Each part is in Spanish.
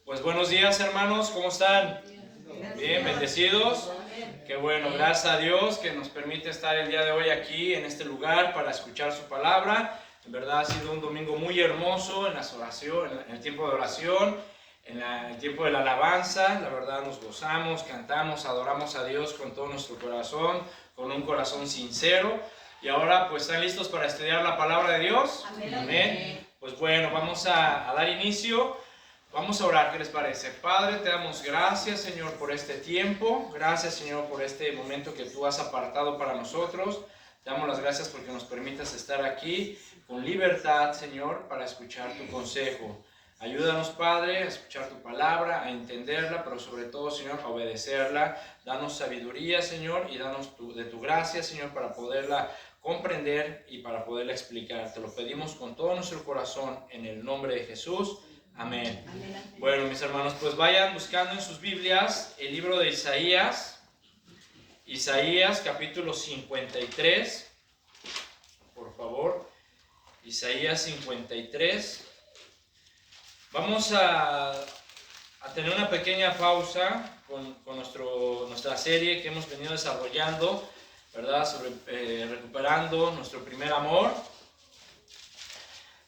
Pues buenos días, hermanos, ¿cómo están? Bien, bendecidos. Qué bueno, gracias a Dios que nos permite estar el día de hoy aquí en este lugar para escuchar su palabra. En verdad ha sido un domingo muy hermoso en el tiempo de oración, el tiempo de la alabanza. La verdad nos gozamos, cantamos, adoramos a Dios con todo nuestro corazón, con un corazón sincero. Y ahora pues están listos para estudiar la palabra de Dios. Amén. Amén. Pues bueno, vamos a dar inicio. Vamos a orar, ¿qué les parece? Padre, te damos gracias, Señor, por este tiempo. Gracias, Señor, por este momento que tú has apartado para nosotros. Te damos las gracias porque nos permitas estar aquí con libertad, Señor, para escuchar tu consejo. Ayúdanos, Padre, a escuchar tu palabra, a entenderla, pero sobre todo, Señor, a obedecerla. Danos sabiduría, Señor, y danos de tu gracia, Señor, para poderla comprender y para poderla explicar. Te lo pedimos con todo nuestro corazón en el nombre de Jesús. Amén. Bueno, mis hermanos, pues vayan buscando en sus Biblias el libro de Isaías. Isaías capítulo 53. Por favor. Isaías 53. Vamos a tener una pequeña pausa con nuestra serie que hemos venido desarrollando, ¿verdad? Recuperando nuestro primer amor.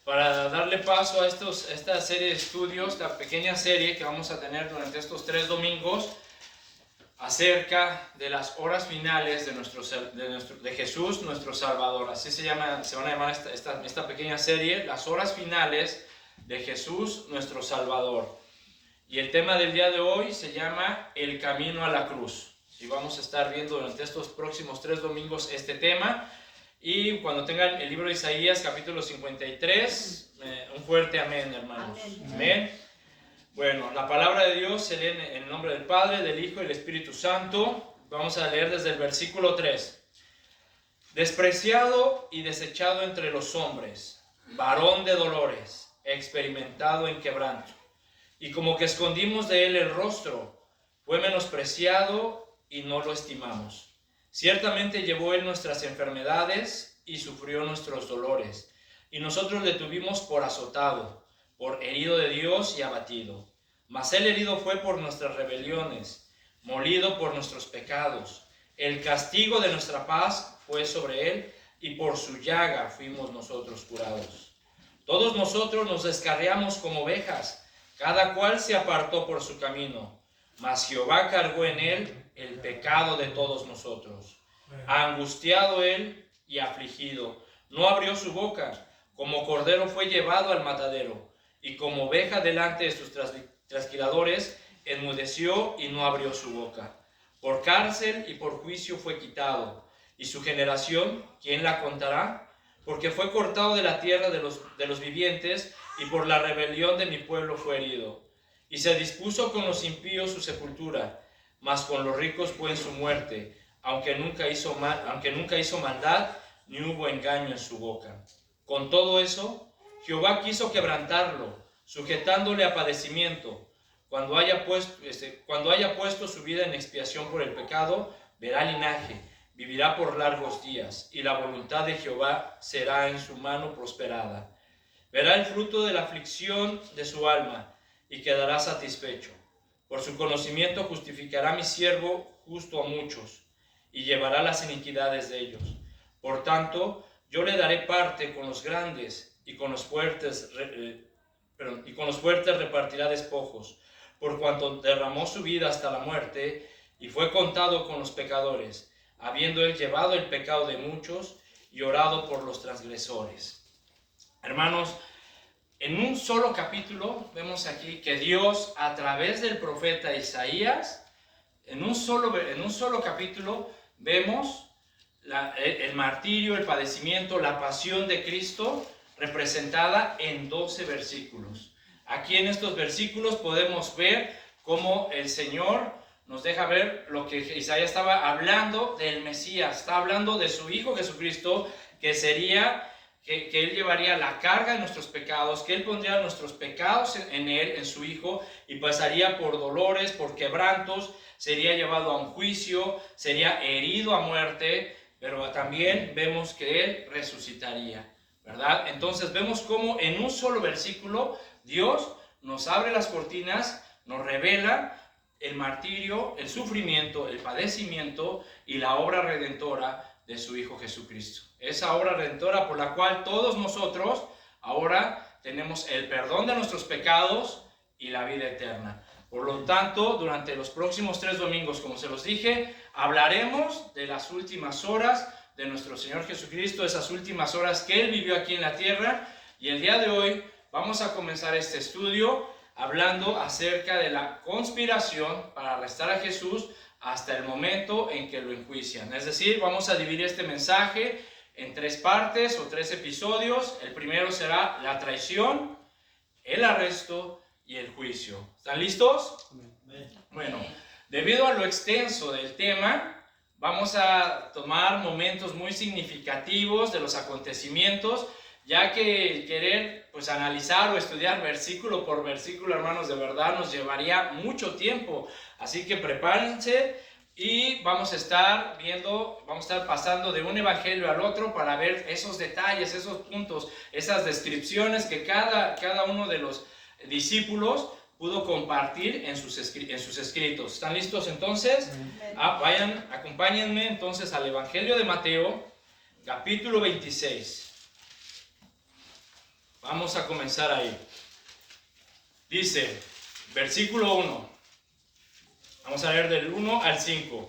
Para darle paso a esta serie de estudios, esta pequeña serie que vamos a tener durante estos 3 domingos acerca de las horas finales de Jesús, nuestro Salvador. Así se van a llamar esta pequeña serie, las horas finales de Jesús, nuestro Salvador. Y el tema del día de hoy se llama El camino a la cruz. Y vamos a estar viendo durante estos próximos 3 domingos este tema. Y cuando tengan el libro de Isaías, capítulo 53, un fuerte amén, hermanos. Amén. Amén. Bueno, la palabra de Dios se lee en el nombre del Padre, del Hijo y del Espíritu Santo. Vamos a leer desde el versículo 3. Despreciado y desechado entre los hombres, varón de dolores, experimentado en quebranto. Y como que escondimos de él el rostro, fue menospreciado y no lo estimamos. Ciertamente llevó él nuestras enfermedades y sufrió nuestros dolores, y nosotros le tuvimos por azotado, por herido de Dios y abatido. Mas él herido fue por nuestras rebeliones, molido por nuestros pecados. El castigo de nuestra paz fue sobre él, y por su llaga fuimos nosotros curados. Todos nosotros nos descarriamos como ovejas, cada cual se apartó por su camino, mas Jehová cargó en él el pecado de todos nosotros. Angustiado él y afligido, no abrió su boca. Como cordero fue llevado al matadero, y como oveja delante de sus trasquiladores, enmudeció y no abrió su boca. Por cárcel y por juicio fue quitado. Y su generación, ¿quién la contará? Porque fue cortado de la tierra de los vivientes, y por la rebelión de mi pueblo fue herido. Y se dispuso con los impíos su sepultura, mas con los ricos fue en su muerte, aunque nunca hizo maldad, ni hubo engaño en su boca. Con todo eso, Jehová quiso quebrantarlo, sujetándole a padecimiento. Cuando haya puesto su vida en expiación por el pecado, verá linaje, vivirá por largos días, y la voluntad de Jehová será en su mano prosperada. Verá el fruto de la aflicción de su alma, y quedará satisfecho. Por su conocimiento justificará mi siervo justo a muchos, y llevará las iniquidades de ellos. Por tanto, yo le daré parte con los grandes, y con los fuertes repartirá despojos, por cuanto derramó su vida hasta la muerte, y fue contado con los pecadores, habiendo él llevado el pecado de muchos, y orado por los transgresores. Hermanos, en un solo capítulo vemos aquí que Dios, a través del profeta Isaías, en un solo capítulo vemos el martirio, el padecimiento, la pasión de Cristo representada en 12 versículos. Aquí en estos versículos podemos ver cómo el Señor nos deja ver lo que Isaías estaba hablando del Mesías. Está hablando de su Hijo Jesucristo, que sería... Que Él llevaría la carga de nuestros pecados, que Él pondría nuestros pecados en Él, en su Hijo, y pasaría por dolores, por quebrantos, sería llevado a un juicio, sería herido a muerte, pero también vemos que Él resucitaría, ¿verdad? Entonces vemos cómo en un solo versículo Dios nos abre las cortinas nos revela el martirio, el sufrimiento, el padecimiento y la obra redentora de su Hijo Jesucristo. Esa obra redentora por la cual todos nosotros ahora tenemos el perdón de nuestros pecados y la vida eterna. Por lo tanto, durante los próximos 3 domingos, como se los dije, hablaremos de las últimas horas de nuestro Señor Jesucristo, esas últimas horas que Él vivió aquí en la tierra. Y el día de hoy vamos a comenzar este estudio hablando acerca de la conspiración para arrestar a Jesús hasta el momento en que lo enjuician. Es decir, vamos a dividir este mensaje en 3 partes o 3 episodios. El primero será la traición, el arresto y el juicio. ¿Están listos? Bueno, debido a lo extenso del tema, vamos a tomar momentos muy significativos de los acontecimientos, ya que el querer pues analizar o estudiar versículo por versículo, hermanos, de verdad nos llevaría mucho tiempo. Así que prepárense y vamos a estar viendo, vamos a estar pasando de un evangelio al otro para ver esos detalles, esos puntos, esas descripciones que cada uno de los discípulos pudo compartir en sus escritos. ¿Están listos entonces? Acompáñenme entonces al Evangelio de Mateo, capítulo 26. Vamos a comenzar ahí. Dice, versículo 1. Vamos a leer del 1 al 5.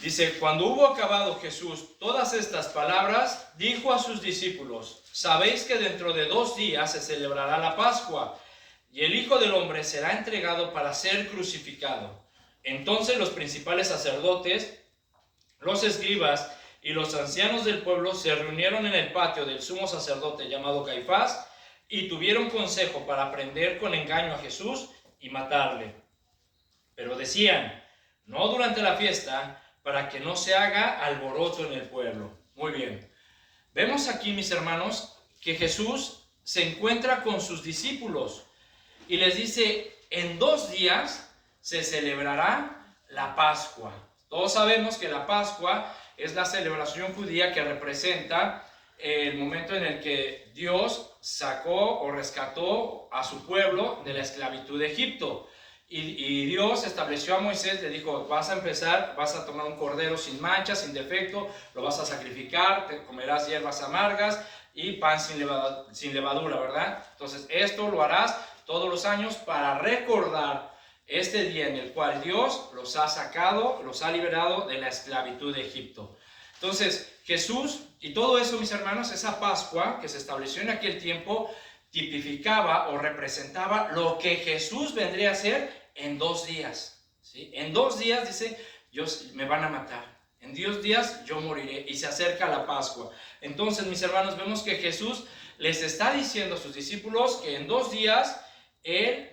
Dice, cuando hubo acabado Jesús todas estas palabras, dijo a sus discípulos, sabéis que dentro de 2 días se celebrará la Pascua, y el Hijo del Hombre será entregado para ser crucificado. Entonces los principales sacerdotes, los escribas y los ancianos del pueblo se reunieron en el patio del sumo sacerdote llamado Caifás y tuvieron consejo para prender con engaño a Jesús y matarle. Pero decían, no durante la fiesta, para que no se haga alboroto en el pueblo. Muy bien. Vemos aquí, mis hermanos, que Jesús se encuentra con sus discípulos y les dice, en 2 días se celebrará la Pascua. Todos sabemos que la Pascua es la celebración judía que representa el momento en el que Dios sacó o rescató a su pueblo de la esclavitud de Egipto. Y Dios estableció a Moisés, le dijo, vas a tomar un cordero sin mancha, sin defecto, lo vas a sacrificar, te comerás hierbas amargas y pan sin levadura, ¿verdad? Entonces esto lo harás todos los años para recordar este día en el cual Dios los ha sacado, los ha liberado de la esclavitud de Egipto. Entonces Jesús, y todo eso, mis hermanos, esa Pascua que se estableció en aquel tiempo, tipificaba o representaba lo que Jesús vendría a hacer en 2 días. ¿Sí? En 2 días, dice, me van a matar. En 2 días yo moriré y se acerca la Pascua. Entonces, mis hermanos, vemos que Jesús les está diciendo a sus discípulos que en 2 días Él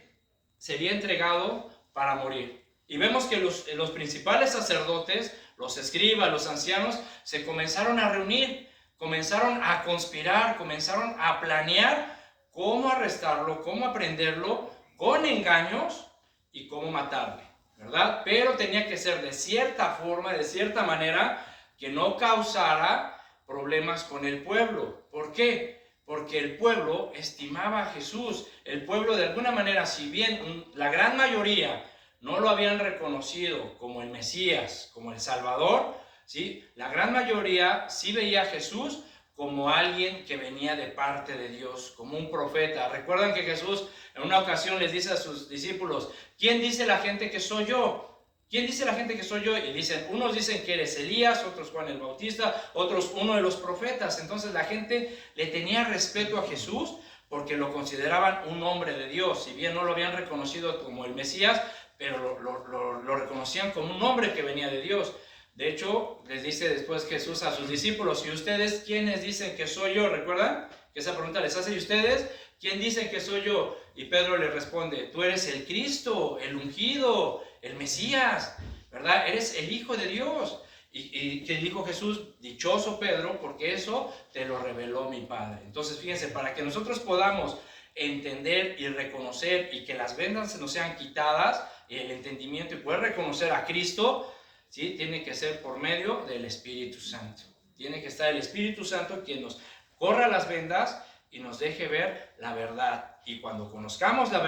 sería entregado para morir. Y vemos que los principales sacerdotes, los escribas, los ancianos, se comenzaron a reunir, comenzaron a conspirar, comenzaron a planear cómo arrestarlo, cómo aprenderlo con engaños y cómo matarle, ¿verdad? Pero tenía que ser de cierta forma, de cierta manera, que no causara problemas con el pueblo. ¿Por qué? Porque el pueblo estimaba a Jesús. El pueblo, de alguna manera, si bien la gran mayoría no lo habían reconocido como el Mesías, como el Salvador, ¿sí? La gran mayoría sí veía a Jesús como alguien que venía de parte de Dios, como un profeta. Recuerdan que Jesús en una ocasión les dice a sus discípulos, ¿quién dice la gente que soy yo? ¿Quién dice la gente que soy yo? Y dicen, unos dicen que eres Elías, otros Juan el Bautista, otros uno de los profetas. Entonces la gente le tenía respeto a Jesús porque lo consideraban un hombre de Dios. Si bien no lo habían reconocido como el Mesías, pero lo reconocían como un hombre que venía de Dios. De hecho, les dice después Jesús a sus discípulos, ¿y ustedes quiénes dicen que soy yo? ¿Recuerdan? Que esa pregunta les hace, ¿y ustedes quién dicen que soy yo? Y Pedro le responde, tú eres el Cristo, el ungido, el Mesías, ¿verdad? Eres el Hijo de Dios. Y que dijo Jesús, dichoso Pedro, porque eso te lo reveló mi Padre. Entonces, fíjense, para que nosotros podamos entender y reconocer y que las vendas nos sean quitadas, y el entendimiento y poder reconocer a Cristo, ¿sí? Tiene que ser por medio del Espíritu Santo. Tiene que estar el Espíritu Santo quien nos corra las vendas y nos deje ver la verdad. Y cuando conozcamos la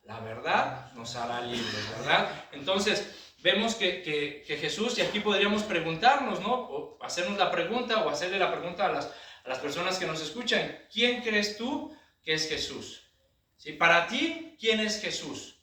la verdad nos hará libres, ¿verdad? Entonces, vemos que Jesús, y aquí podríamos preguntarnos, ¿no? O hacernos la pregunta o hacerle la pregunta a las personas que nos escuchan. ¿Quién crees tú que es Jesús? ¿Sí? Para ti, ¿quién es Jesús?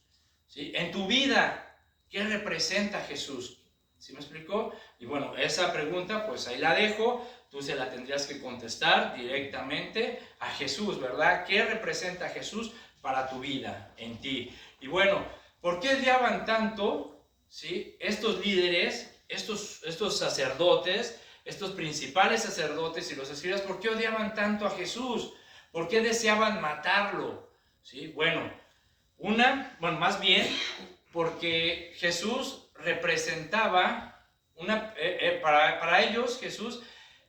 ¿Sí? En tu vida, ¿qué representa Jesús? ¿Sí me explicó? Y bueno, esa pregunta, pues ahí la dejo. Tú se la tendrías que contestar directamente a Jesús, ¿verdad? ¿Qué representa Jesús para tu vida, en ti? Y bueno, ¿por qué odiaban tanto, ¿sí?, estos líderes, estos sacerdotes, estos principales sacerdotes y los escribas? ¿Por qué odiaban tanto a Jesús? ¿Por qué deseaban matarlo? ¿Sí? Bueno, más bien porque Jesús representaba para ellos Jesús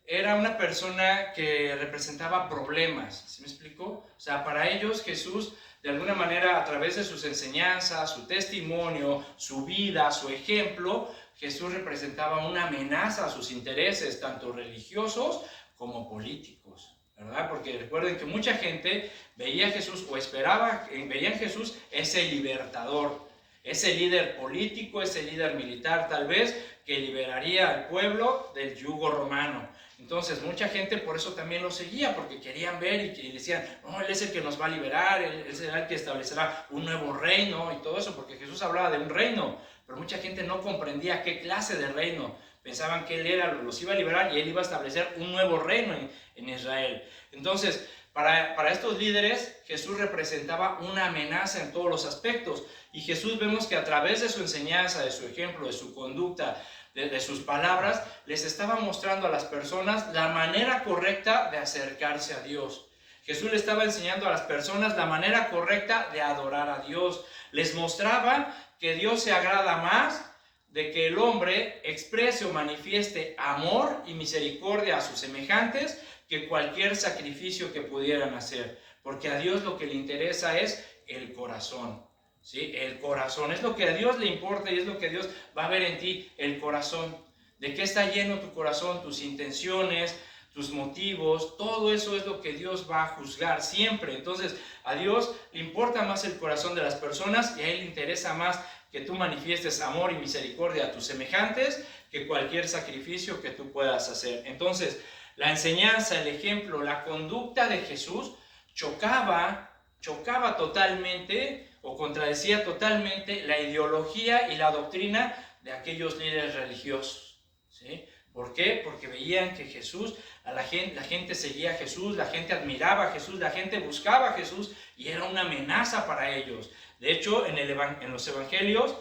era una persona que representaba problemas. ¿Sí me explico? O sea, para ellos Jesús, de alguna manera, a través de sus enseñanzas, su testimonio, su vida, su ejemplo, Jesús representaba una amenaza a sus intereses, tanto religiosos como políticos, ¿verdad? Porque recuerden que mucha gente veía a Jesús o veía en Jesús ese libertador, ese líder político, ese líder militar tal vez, que liberaría al pueblo del yugo romano. Entonces mucha gente por eso también lo seguía, porque querían ver y decían, no, Él es el que nos va a liberar, Él será el que establecerá un nuevo reino y todo eso, porque Jesús hablaba de un reino, pero mucha gente no comprendía qué clase de reino. Pensaban que Él los iba a liberar y Él iba a establecer un nuevo reino en Israel. Entonces, para estos líderes, Jesús representaba una amenaza en todos los aspectos. Y Jesús, vemos que a través de su enseñanza, de su ejemplo, de su conducta, de sus palabras, les estaba mostrando a las personas la manera correcta de acercarse a Dios. Jesús le estaba enseñando a las personas la manera correcta de adorar a Dios. Les mostraba que Dios se agrada más de que el hombre exprese o manifieste amor y misericordia a sus semejantes que cualquier sacrificio que pudieran hacer. Porque a Dios lo que le interesa es el corazón. ¿Sí? El corazón es lo que a Dios le importa y es lo que Dios va a ver en ti, el corazón. ¿De qué está lleno tu corazón? Tus intenciones, tus motivos, todo eso es lo que Dios va a juzgar siempre. Entonces, a Dios le importa más el corazón de las personas y a Él le interesa más que tú manifiestes amor y misericordia a tus semejantes que cualquier sacrificio que tú puedas hacer. Entonces, la enseñanza, el ejemplo, la conducta de Jesús chocaba totalmente o contradecía totalmente la ideología y la doctrina de aquellos líderes religiosos. ¿Sí? ¿Por qué? Porque veían que Jesús, la gente seguía a Jesús, la gente admiraba a Jesús, la gente buscaba a Jesús y era una amenaza para ellos. De hecho, en los evangelios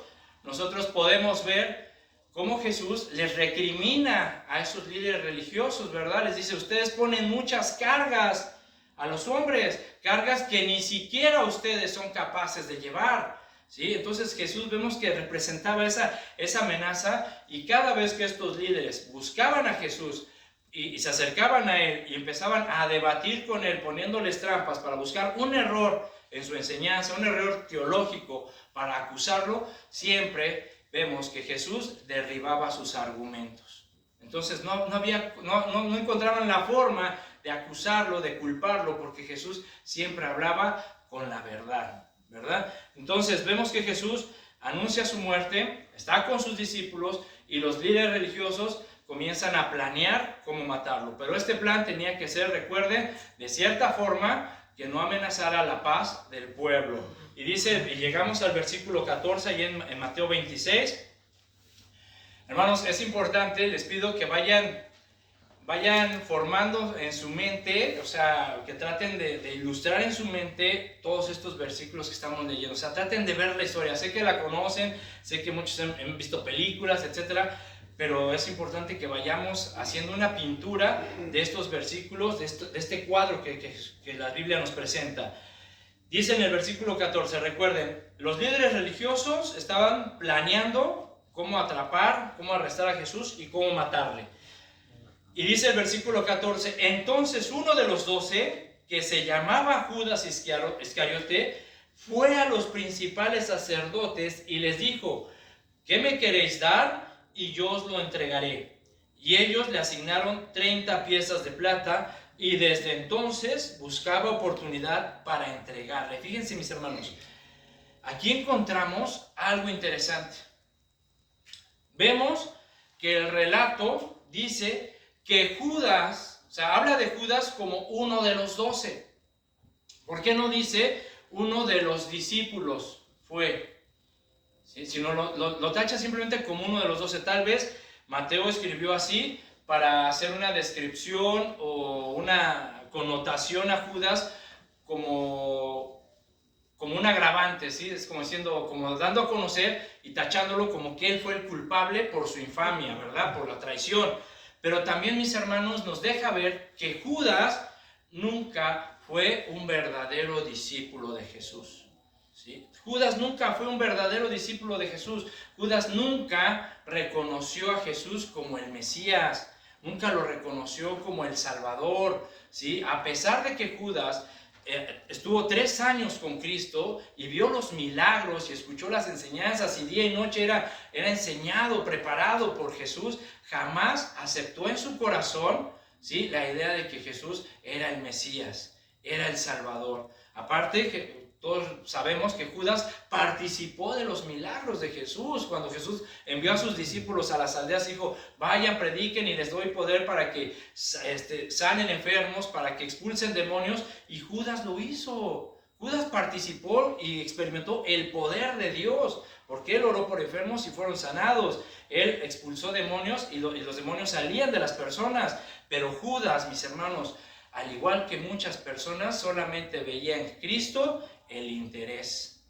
nosotros podemos ver cómo Jesús les recrimina a esos líderes religiosos, ¿verdad? Les dice, ustedes ponen muchas cargas a los hombres, cargas que ni siquiera ustedes son capaces de llevar, ¿sí? Entonces Jesús vemos que representaba esa amenaza, y cada vez que estos líderes buscaban a Jesús y se acercaban a Él y empezaban a debatir con Él, poniéndoles trampas para buscar un error en su enseñanza, un error teológico para acusarlo, siempre vemos que Jesús derribaba sus argumentos. Entonces no encontraban la forma de acusarlo, de culparlo, porque Jesús siempre hablaba con la verdad, ¿verdad? Entonces vemos que Jesús anuncia su muerte, está con sus discípulos y los líderes religiosos comienzan a planear cómo matarlo. Pero este plan tenía que ser, recuerden, de cierta forma que no amenazara la paz del pueblo. Y dice, y llegamos al versículo 14 ahí en Mateo 26. Hermanos, es importante, les pido que vayan formando en su mente, o sea, que traten de ilustrar en su mente todos estos versículos que estamos leyendo. O sea, traten de ver la historia. Sé que la conocen, sé que muchos han visto películas, etcétera, pero es importante que vayamos haciendo una pintura de estos versículos, de este cuadro que la Biblia nos presenta. Dice en el versículo 14, recuerden, los líderes religiosos estaban planeando cómo atrapar, cómo arrestar a Jesús y cómo matarle. Y dice el versículo 14, entonces uno de los 12, que se llamaba Judas Iscariote, fue a los principales sacerdotes y les dijo, ¿qué me queréis dar? Y yo os lo entregaré. Y ellos le asignaron 30 piezas de plata y desde entonces buscaba oportunidad para entregarle. Fíjense, mis hermanos, aquí encontramos algo interesante. Vemos que el relato dice que Judas, o sea, habla de Judas como uno de los 12. ¿Por qué no dice uno de los discípulos fue? ¿Sí? Si no lo tacha simplemente como uno de los 12. Tal vez Mateo escribió así para hacer una descripción o una connotación a Judas como un agravante, ¿sí? Es como diciendo, como dando a conocer y tachándolo como que él fue el culpable por su infamia, ¿verdad? Por la traición. Pero también, mis hermanos, nos deja ver que Judas nunca fue un verdadero discípulo de Jesús, ¿sí? Judas nunca fue un verdadero discípulo de Jesús. Judas nunca reconoció a Jesús como el Mesías, nunca lo reconoció como el Salvador, ¿sí? A pesar de que Judas estuvo 3 años con Cristo y vio los milagros y escuchó las enseñanzas y día y noche era enseñado, preparado por Jesús, jamás aceptó en su corazón, ¿sí?, la idea de que Jesús era el Mesías, era el Salvador. Aparte, que todos sabemos que Judas participó de los milagros de Jesús. Cuando Jesús envió a sus discípulos a las aldeas, dijo: vayan, prediquen y les doy poder para que sanen enfermos, para que expulsen demonios. Y Judas lo hizo. Judas participó y experimentó el poder de Dios, porque él oró por enfermos y fueron sanados. Él expulsó demonios y los demonios salían de las personas. Pero Judas, mis hermanos, al igual que muchas personas, solamente veía en Cristo el interés,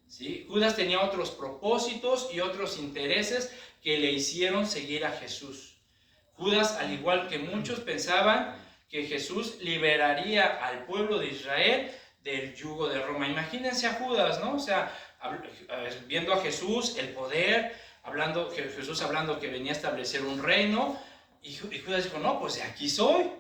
¿sí? Judas tenía otros propósitos y otros intereses que le hicieron seguir a Jesús. Judas, al igual que muchos, pensaban que Jesús liberaría al pueblo de Israel del yugo de Roma. Imagínense a Judas, ¿no? O sea, viendo a Jesús, el poder, Jesús hablando que venía a establecer un reino, y Judas dijo: no, pues de aquí soy,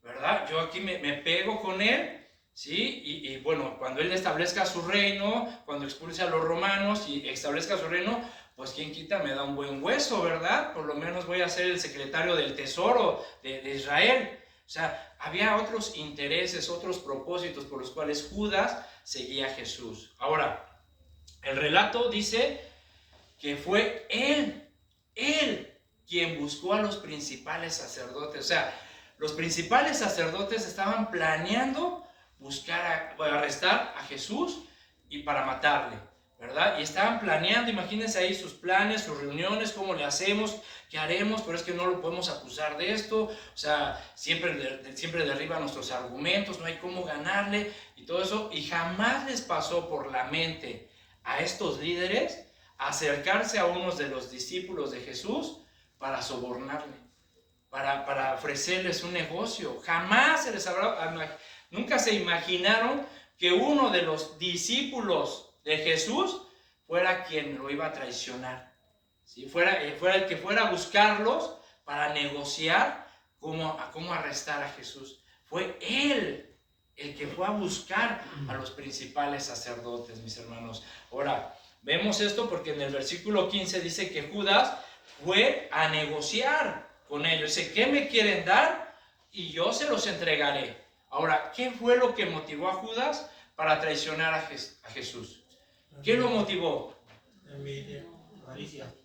¿verdad? Yo aquí me pego con él, ¿sí? Y bueno, cuando él establezca su reino, cuando expulse a los romanos y establezca su reino, pues quien quita me da un buen hueso, ¿verdad? Por lo menos voy a ser el secretario del tesoro de Israel. O sea, había otros intereses, otros propósitos por los cuales Judas seguía a Jesús. Ahora, el relato dice que fue él quien buscó a los principales sacerdotes. O sea, los principales sacerdotes estaban planeando arrestar a Jesús y para matarle, ¿verdad? Y estaban planeando, imagínense ahí sus planes, sus reuniones, cómo le hacemos, qué haremos, pero es que no lo podemos acusar de esto, o sea, siempre derriba nuestros argumentos, no hay cómo ganarle y todo eso, y jamás les pasó por la mente a estos líderes acercarse a unos de los discípulos de Jesús para sobornarle, para ofrecerles un negocio. Jamás se les nunca se imaginaron que uno de los discípulos de Jesús fuera quien lo iba a traicionar, ¿sí? Fuera el que fuera a buscarlos para negociar cómo arrestar a Jesús. Fue él el que fue a buscar a los principales sacerdotes, mis hermanos. Ahora, vemos esto porque en el versículo 15 dice que Judas fue a negociar con ellos. Dice: ¿qué me quieren dar? Y yo se los entregaré. Ahora, ¿qué fue lo que motivó a Judas para traicionar a Jesús? ¿Qué lo motivó?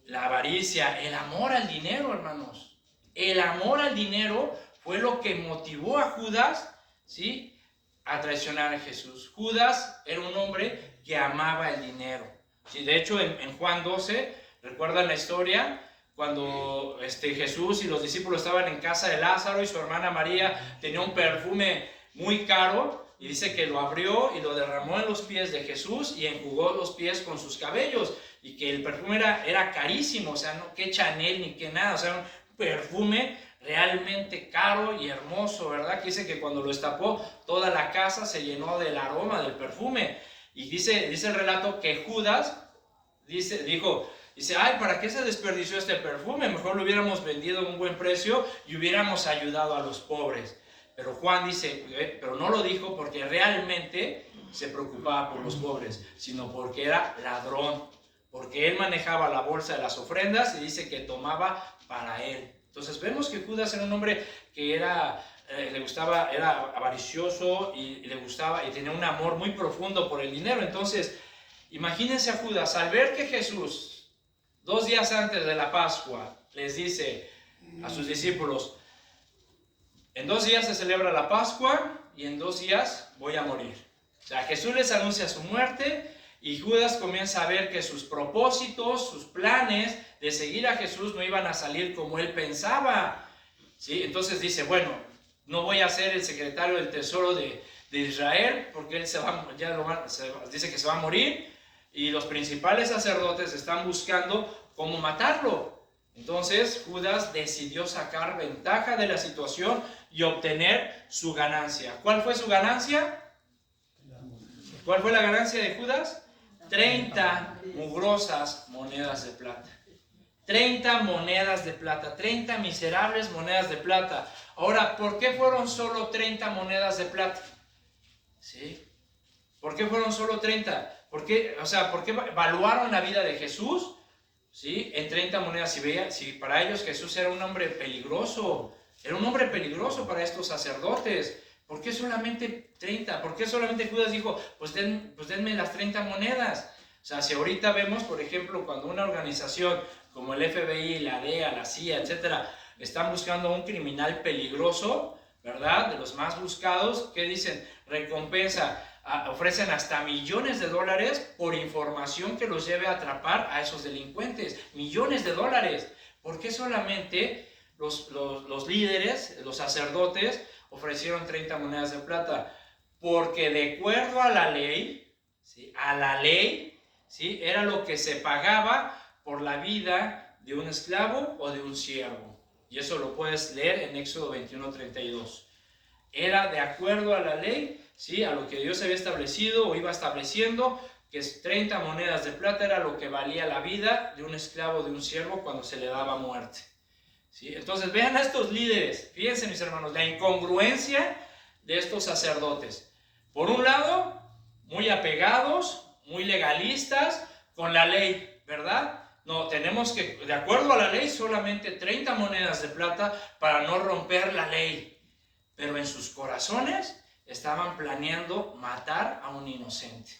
La avaricia, el amor al dinero, hermanos. El amor al dinero fue lo que motivó a Judas, ¿sí?, a traicionar a Jesús. Judas era un hombre que amaba el dinero. Sí, de hecho, en Juan 12, ¿recuerdan la historia? Cuando Jesús y los discípulos estaban en casa de Lázaro y su hermana María tenía un perfume muy caro, y dice que lo abrió y lo derramó en los pies de Jesús y enjugó los pies con sus cabellos, y que el perfume era carísimo, o sea, no que Chanel ni que nada, o sea, un perfume realmente caro y hermoso, ¿verdad? Que dice que cuando lo destapó, toda la casa se llenó del aroma del perfume. Y dice el relato que Judas dijo, ay, ¿para qué se desperdició este perfume? Mejor lo hubiéramos vendido a un buen precio y hubiéramos ayudado a los pobres. Pero Juan dice, pero no lo dijo porque realmente se preocupaba por los pobres, sino porque era ladrón, porque él manejaba la bolsa de las ofrendas y dice que tomaba para él. Entonces vemos que Judas era un hombre que era era avaricioso y le gustaba y tenía un amor muy profundo por el dinero. Entonces, imagínense a Judas, al ver que Jesús, 2 días antes de la Pascua, les dice a sus discípulos, en 2 días se celebra la Pascua y en 2 días voy a morir. O sea, Jesús les anuncia su muerte y Judas comienza a ver que sus propósitos, sus planes de seguir a Jesús no iban a salir como él pensaba. ¿Sí? Entonces dice, bueno, no voy a ser el secretario del tesoro de Israel porque él dice que se va a morir y los principales sacerdotes están buscando cómo matarlo. Entonces Judas decidió sacar ventaja de la situación y obtener su ganancia. ¿Cuál fue su ganancia? ¿Cuál fue la ganancia de Judas? 30 mugrosas monedas de plata. 30 monedas de plata, 30 miserables monedas de plata. Ahora, ¿por qué fueron solo 30 monedas de plata? ¿Sí? ¿Por qué fueron solo 30? ¿Por qué evaluaron la vida de Jesús? ¿Sí? En 30 monedas. Si para ellos Jesús era un hombre peligroso para estos sacerdotes. ¿Por qué solamente 30? ¿Por qué solamente Judas dijo, pues denme las 30 monedas? O sea, si ahorita vemos, por ejemplo, cuando una organización como el FBI, la DEA, la CIA, etcétera, están buscando a un criminal peligroso, ¿verdad? De los más buscados, ¿qué dicen? Recompensa. Ofrecen hasta millones de dólares por información que los lleve a atrapar a esos delincuentes. Millones de dólares. ¿Por qué solamente los líderes, los sacerdotes, ofrecieron 30 monedas de plata? Porque de acuerdo a la ley, ¿sí? ¿Sí? Era lo que se pagaba por la vida de un esclavo o de un siervo. Y eso lo puedes leer en Éxodo 21:32. Era de acuerdo a la ley, ¿sí? A lo que Dios había establecido o iba estableciendo, que 30 monedas de plata era lo que valía la vida de un esclavo o de un siervo cuando se le daba muerte. ¿Sí? Entonces vean a estos líderes, fíjense mis hermanos, la incongruencia de estos sacerdotes. Por un lado, muy apegados, muy legalistas con la ley, ¿verdad? No, tenemos que, de acuerdo a la ley, solamente 30 monedas de plata para no romper la ley. Pero en sus corazones estaban planeando matar a un inocente.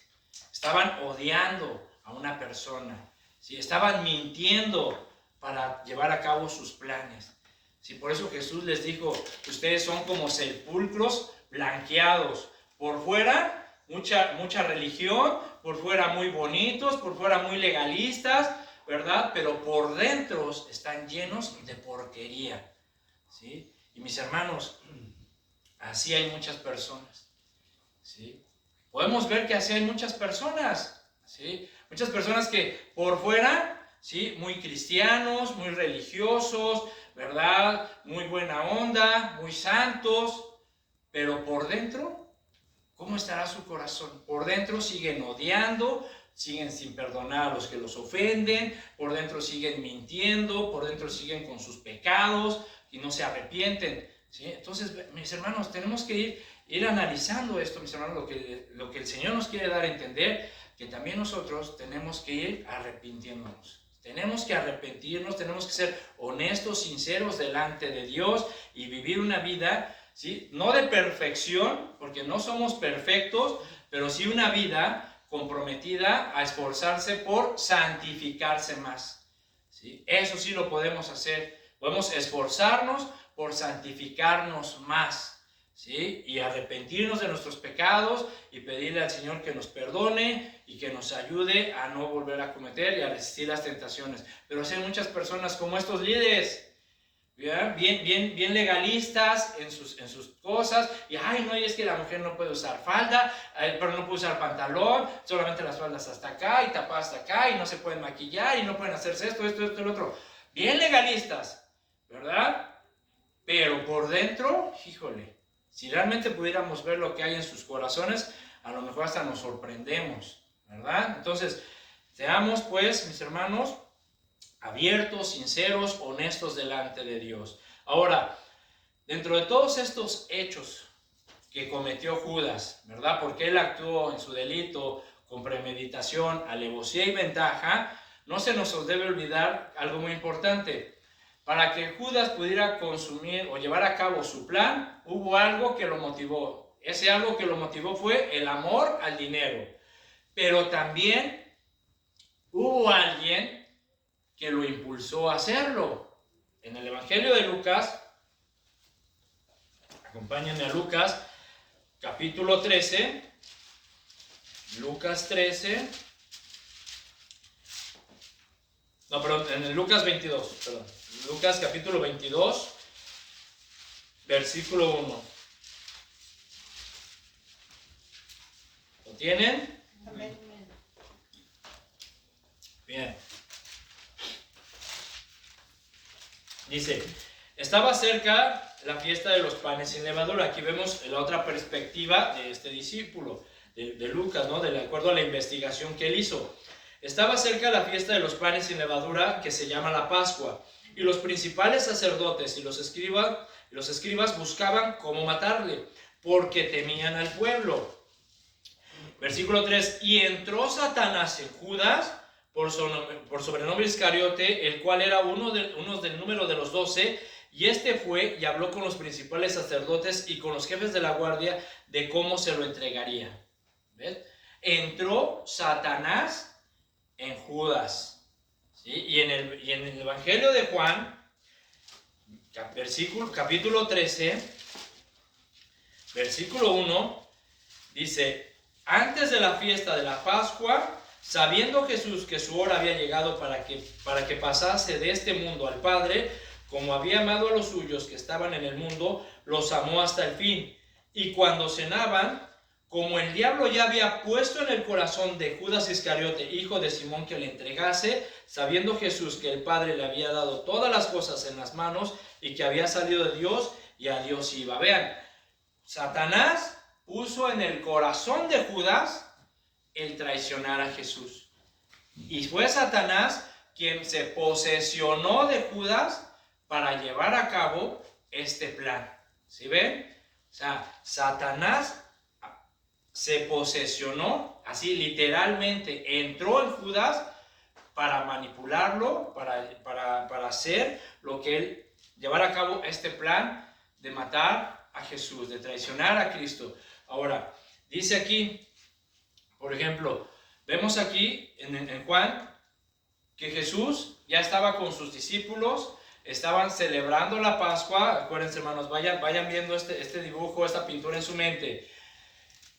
Estaban odiando a una persona. ¿Sí? Estaban mintiendo para llevar a cabo sus planes. ¿Sí? Por eso Jesús les dijo, ustedes son como sepulcros blanqueados. Por fuera, mucha religión, por fuera muy bonitos, por fuera muy legalistas, ¿verdad? Pero por dentro están llenos de porquería. ¿Sí? Y mis hermanos, así hay muchas personas. ¿Sí? Podemos ver que así hay muchas personas. ¿Sí? Muchas personas que por fuera, ¿sí? Muy cristianos, muy religiosos, ¿verdad? Muy buena onda, muy santos, pero por dentro, ¿cómo estará su corazón? Por dentro siguen odiando, siguen sin perdonar a los que los ofenden, por dentro siguen mintiendo, por dentro siguen con sus pecados y no se arrepienten. ¿Sí? Entonces, mis hermanos, tenemos que ir analizando esto, mis hermanos, lo que el Señor nos quiere dar a entender, que también nosotros tenemos que ir arrepintiéndonos. Tenemos que arrepentirnos, tenemos que ser honestos, sinceros delante de Dios y vivir una vida, ¿sí? No de perfección, porque no somos perfectos, pero sí una vida comprometida a esforzarse por santificarse más. ¿Sí? Eso sí lo podemos hacer. Podemos esforzarnos por santificarnos más, ¿sí? Y arrepentirnos de nuestros pecados y pedirle al Señor que nos perdone y que nos ayude a no volver a cometer y a resistir las tentaciones. Pero hay muchas personas como estos líderes, bien legalistas en sus cosas, y no, y es que la mujer no puede usar falda, pero no puede usar pantalón, solamente las faldas hasta acá y tapadas hasta acá, y no se pueden maquillar y no pueden hacerse esto, el otro. Bien legalistas, ¿verdad? Pero por dentro, híjole, si realmente pudiéramos ver lo que hay en sus corazones, a lo mejor hasta nos sorprendemos, ¿verdad? Entonces, seamos pues, mis hermanos, abiertos, sinceros, honestos delante de Dios. Ahora, dentro de todos estos hechos que cometió Judas, ¿verdad? Porque él actuó en su delito con premeditación, alevosía y ventaja, no se nos debe olvidar algo muy importante. para que Judas pudiera consumir o llevar a cabo su plan, hubo algo que lo motivó. Ese algo que lo motivó fue el amor al dinero. Pero también hubo alguien que lo impulsó a hacerlo. En el Evangelio de Lucas, acompáñenme a Lucas, capítulo 13, Lucas 13, no, perdón, en el Lucas 22, perdón, Lucas capítulo 22, versículo 1. ¿Lo tienen? Amén. Bien. Dice, estaba cerca la fiesta de los panes sin levadura. Aquí vemos la otra perspectiva de este discípulo, de Lucas, ¿no? De acuerdo a la investigación que él hizo. Estaba cerca la fiesta de los panes sin levadura, que se llama la Pascua, y los principales sacerdotes y los escribas buscaban cómo matarle, porque temían al pueblo. Versículo 3, y entró Satanás en Judas, por sobrenombre Iscariote, el cual era uno del número de los 12, y este fue y habló con los principales sacerdotes y con los jefes de la guardia de cómo se lo entregaría. ¿Ves? Entró Satanás en Judas. ¿Sí? Y en el Evangelio de Juan, capítulo 13, versículo 1, dice, antes de la fiesta de la Pascua, sabiendo Jesús que su hora había llegado para que pasase de este mundo al Padre, como había amado a los suyos que estaban en el mundo, los amó hasta el fin. Y cuando cenaban, como el diablo ya había puesto en el corazón de Judas Iscariote, hijo de Simón, que le entregase, sabiendo Jesús que el Padre le había dado todas las cosas en las manos y que había salido de Dios y a Dios iba. Vean, Satanás puso en el corazón de Judas el traicionar a Jesús. Y fue Satanás quien se posesionó de Judas para llevar a cabo este plan. ¿Sí ven? O sea, Satanás se posesionó, así literalmente entró en Judas para manipularlo, para hacer lo que él, llevar a cabo este plan de matar a Jesús, de traicionar a Cristo. Ahora, dice aquí, por ejemplo, vemos aquí en Juan que Jesús ya estaba con sus discípulos, estaban celebrando la Pascua. Acuérdense, hermanos, vayan viendo este dibujo, esta pintura en su mente.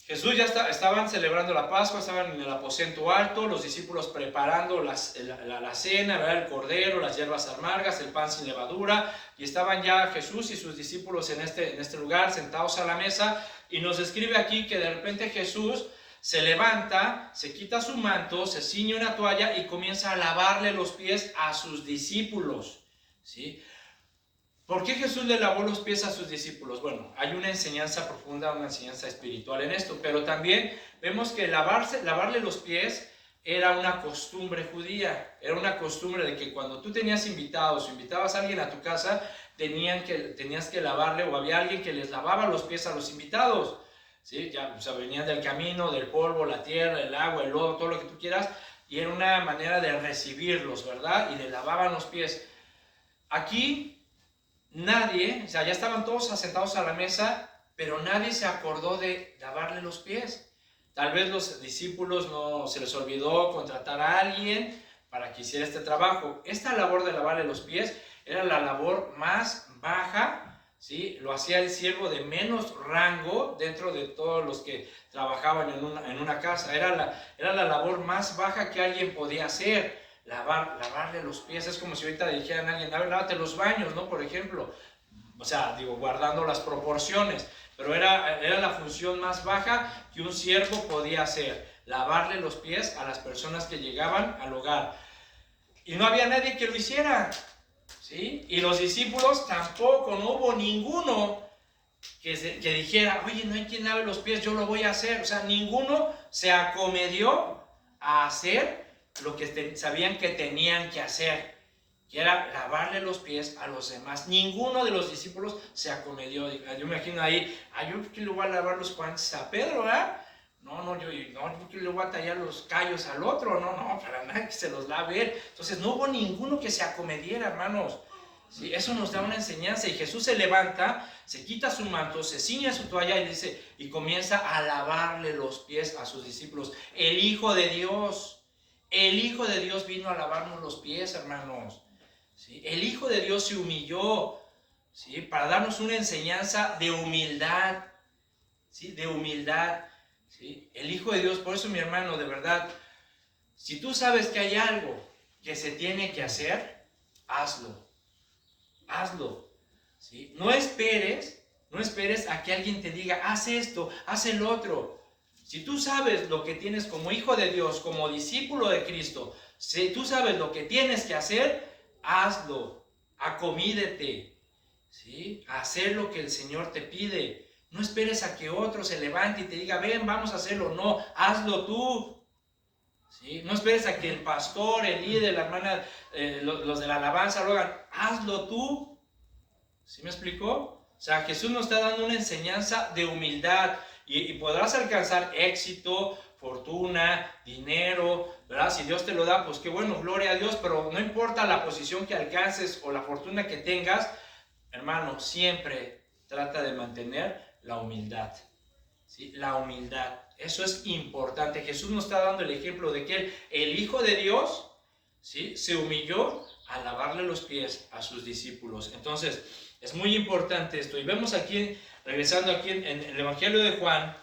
Jesús ya estaban celebrando la Pascua, estaban en el aposento alto, los discípulos preparando la cena, ¿verdad? El cordero, las hierbas amargas, el pan sin levadura, y estaban ya Jesús y sus discípulos en este lugar, sentados a la mesa, y nos describe aquí que de repente Jesús se levanta, se quita su manto, se ciñe una toalla y comienza a lavarle los pies a sus discípulos, ¿sí? ¿Por qué Jesús le lavó los pies a sus discípulos? Bueno, hay una enseñanza profunda, una enseñanza espiritual en esto, pero también vemos que lavarle los pies era una costumbre judía, era una costumbre de que cuando tú tenías invitados o invitabas a alguien a tu casa, tenías que lavarle, o había alguien que les lavaba los pies a los invitados, ¿sí? Ya, o sea, venían del camino, del polvo, la tierra, el agua, el lodo, todo lo que tú quieras, y era una manera de recibirlos, ¿verdad? Y le lavaban los pies. Aquí nadie, o sea, ya estaban todos sentados a la mesa, pero nadie se acordó de lavarle los pies. Tal vez los discípulos no se les olvidó contratar a alguien para que hiciera este trabajo. Esta labor de lavarle los pies era la labor más baja, ¿sí? Lo hacía el siervo de menos rango dentro de todos los que trabajaban en una casa. Era la labor más baja que alguien podía hacer. Lavarle los pies. Es como si ahorita dijeran a alguien, a ver, lávate los baños, ¿no? Por ejemplo, o sea, digo, guardando las proporciones, pero era la función más baja que un siervo podía hacer, lavarle los pies a las personas que llegaban al hogar. Y no había nadie que lo hiciera, ¿sí? Y los discípulos tampoco, no hubo ninguno que dijera, oye, no hay quien lave los pies, yo lo voy a hacer. O sea, ninguno se acomedió a hacer lo que sabían que tenían que hacer, que era lavarle los pies a los demás. Ninguno de los discípulos se acomedió. Yo me imagino ahí, yo que le voy a lavar los guantes a Pedro, ¿verdad? No, yo que le voy a tallar los callos al otro, no, para nada, que se los lave él. Entonces no hubo ninguno que se acomediera, hermanos. ¿Sí? Eso nos da una enseñanza. Y Jesús se levanta, se quita su manto, se ciña su toalla y dice, y comienza a lavarle los pies a sus discípulos. El Hijo de Dios vino a lavarnos los pies, hermanos. ¿Sí? El Hijo de Dios se humilló, ¿sí? Para darnos una enseñanza de humildad, ¿sí? De humildad, ¿sí? El Hijo de Dios, por eso, mi hermano, de verdad, si tú sabes que hay algo que se tiene que hacer, hazlo. ¿Sí? No esperes a que alguien te diga, haz esto, haz el otro. Si tú sabes lo que tienes como hijo de Dios, como discípulo de Cristo, si tú sabes lo que tienes que hacer, hazlo, acomídete, ¿sí? A hacer lo que el Señor te pide. No esperes a que otro se levante y te diga, ven, vamos a hacerlo. No, hazlo tú. ¿Sí? No esperes a que el pastor, el líder, la hermana, los de la alabanza lo hagan. Hazlo tú. ¿Sí me explicó? O sea, Jesús nos está dando una enseñanza de humildad y podrás alcanzar éxito, fortuna, dinero, ¿verdad? Si Dios te lo da, pues qué bueno, gloria a Dios, pero no importa la posición que alcances o la fortuna que tengas, hermano, siempre trata de mantener la humildad. ¿Sí? La humildad. Eso es importante. Jesús nos está dando el ejemplo de que el Hijo de Dios, ¿sí? Se humilló a lavarle los pies a sus discípulos. Entonces, es muy importante esto. Y vemos aquí, regresando aquí en el Evangelio de Juan,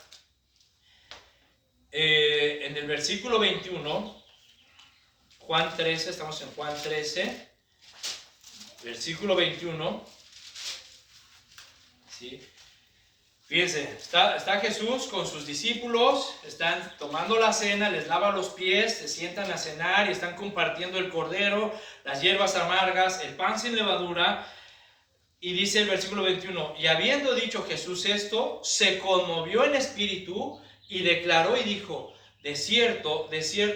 en el versículo 21, Juan 13, estamos en Juan 13, versículo 21, ¿sí? Fíjense, está Jesús con sus discípulos, están tomando la cena, les lava los pies, se sientan a cenar y están compartiendo el cordero, las hierbas amargas, el pan sin levadura. Y dice el versículo 21, y habiendo dicho Jesús esto, se conmovió en espíritu y declaró y dijo, de cierto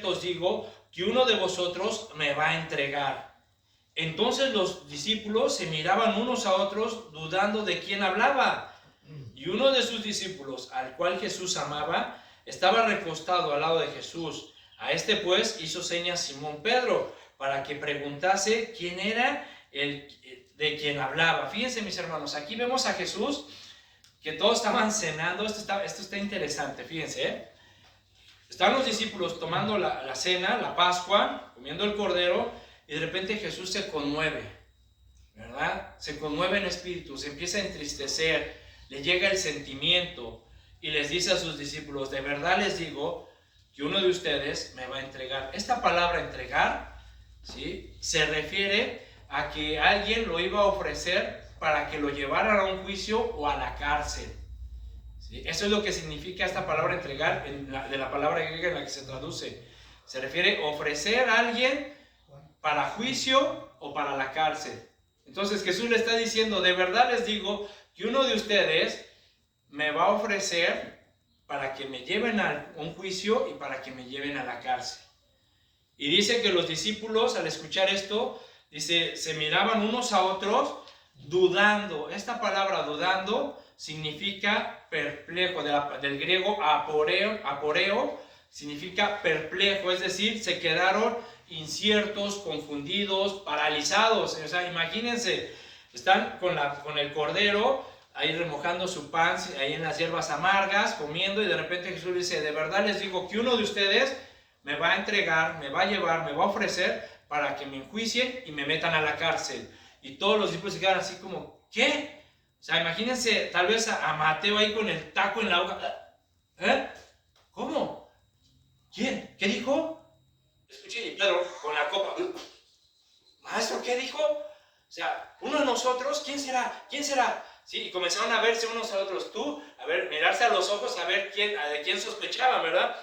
os digo, que uno de vosotros me va a entregar. Entonces los discípulos se miraban unos a otros, dudando de quién hablaba. Y uno de sus discípulos, al cual Jesús amaba, estaba recostado al lado de Jesús. A este pues hizo señas Simón Pedro, para que preguntase quién era el de quien hablaba. Fíjense, mis hermanos, aquí vemos a Jesús, que todos estaban cenando. Esto está interesante, fíjense, Están los discípulos tomando la cena, la Pascua, comiendo el cordero, y de repente Jesús se conmueve, ¿verdad? Se conmueve en espíritu, se empieza a entristecer, le llega el sentimiento y les dice a sus discípulos, de verdad les digo que uno de ustedes me va a entregar. Esta palabra entregar, ¿sí? Se refiere a que alguien lo iba a ofrecer para que lo llevaran a un juicio o a la cárcel. ¿Sí? Eso es lo que significa esta palabra entregar, de la palabra griega en la que se traduce. Se refiere a ofrecer a alguien para juicio o para la cárcel. Entonces Jesús le está diciendo, de verdad les digo que uno de ustedes me va a ofrecer para que me lleven a un juicio y para que me lleven a la cárcel. Y dice que los discípulos, al escuchar esto, dice, se miraban unos a otros dudando. Esta palabra dudando significa perplejo, del griego aporeo, significa perplejo, es decir, se quedaron inciertos, confundidos, paralizados. O sea, imagínense, están con el cordero, ahí remojando su pan, ahí en las hierbas amargas, comiendo, y de repente Jesús dice, de verdad les digo que uno de ustedes me va a entregar, me va a llevar, me va a ofrecer para que me enjuicien y me metan a la cárcel. Y todos los discípulos se quedan así como, ¿qué? O sea, imagínense tal vez a Mateo ahí con el taco en la boca. ¿Cómo? ¿Quién? ¿Qué dijo? Escuché, y Pedro con la copa. Maestro, ¿qué dijo? O sea, uno de nosotros, ¿quién será? ¿Quién será? Sí, y comenzaron a verse unos a otros. Tú, a ver, mirarse a los ojos, a ver de quién sospechaban, ¿verdad?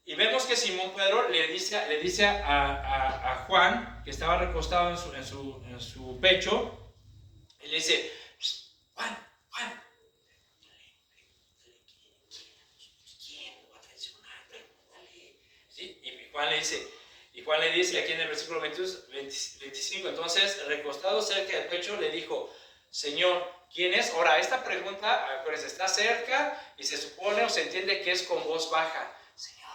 Y vemos que Simón Pedro le dice a Juan, que estaba recostado en su pecho, y le dice, Juan, ¿quién lo va a traicionar? Pregúntale. ¿Sí? Y Juan le dice aquí en el versículo 25, entonces, recostado cerca del pecho, le dijo, Señor, ¿quién es? Ahora, esta pregunta, pues está cerca y se supone o se entiende que es con voz baja. Señor,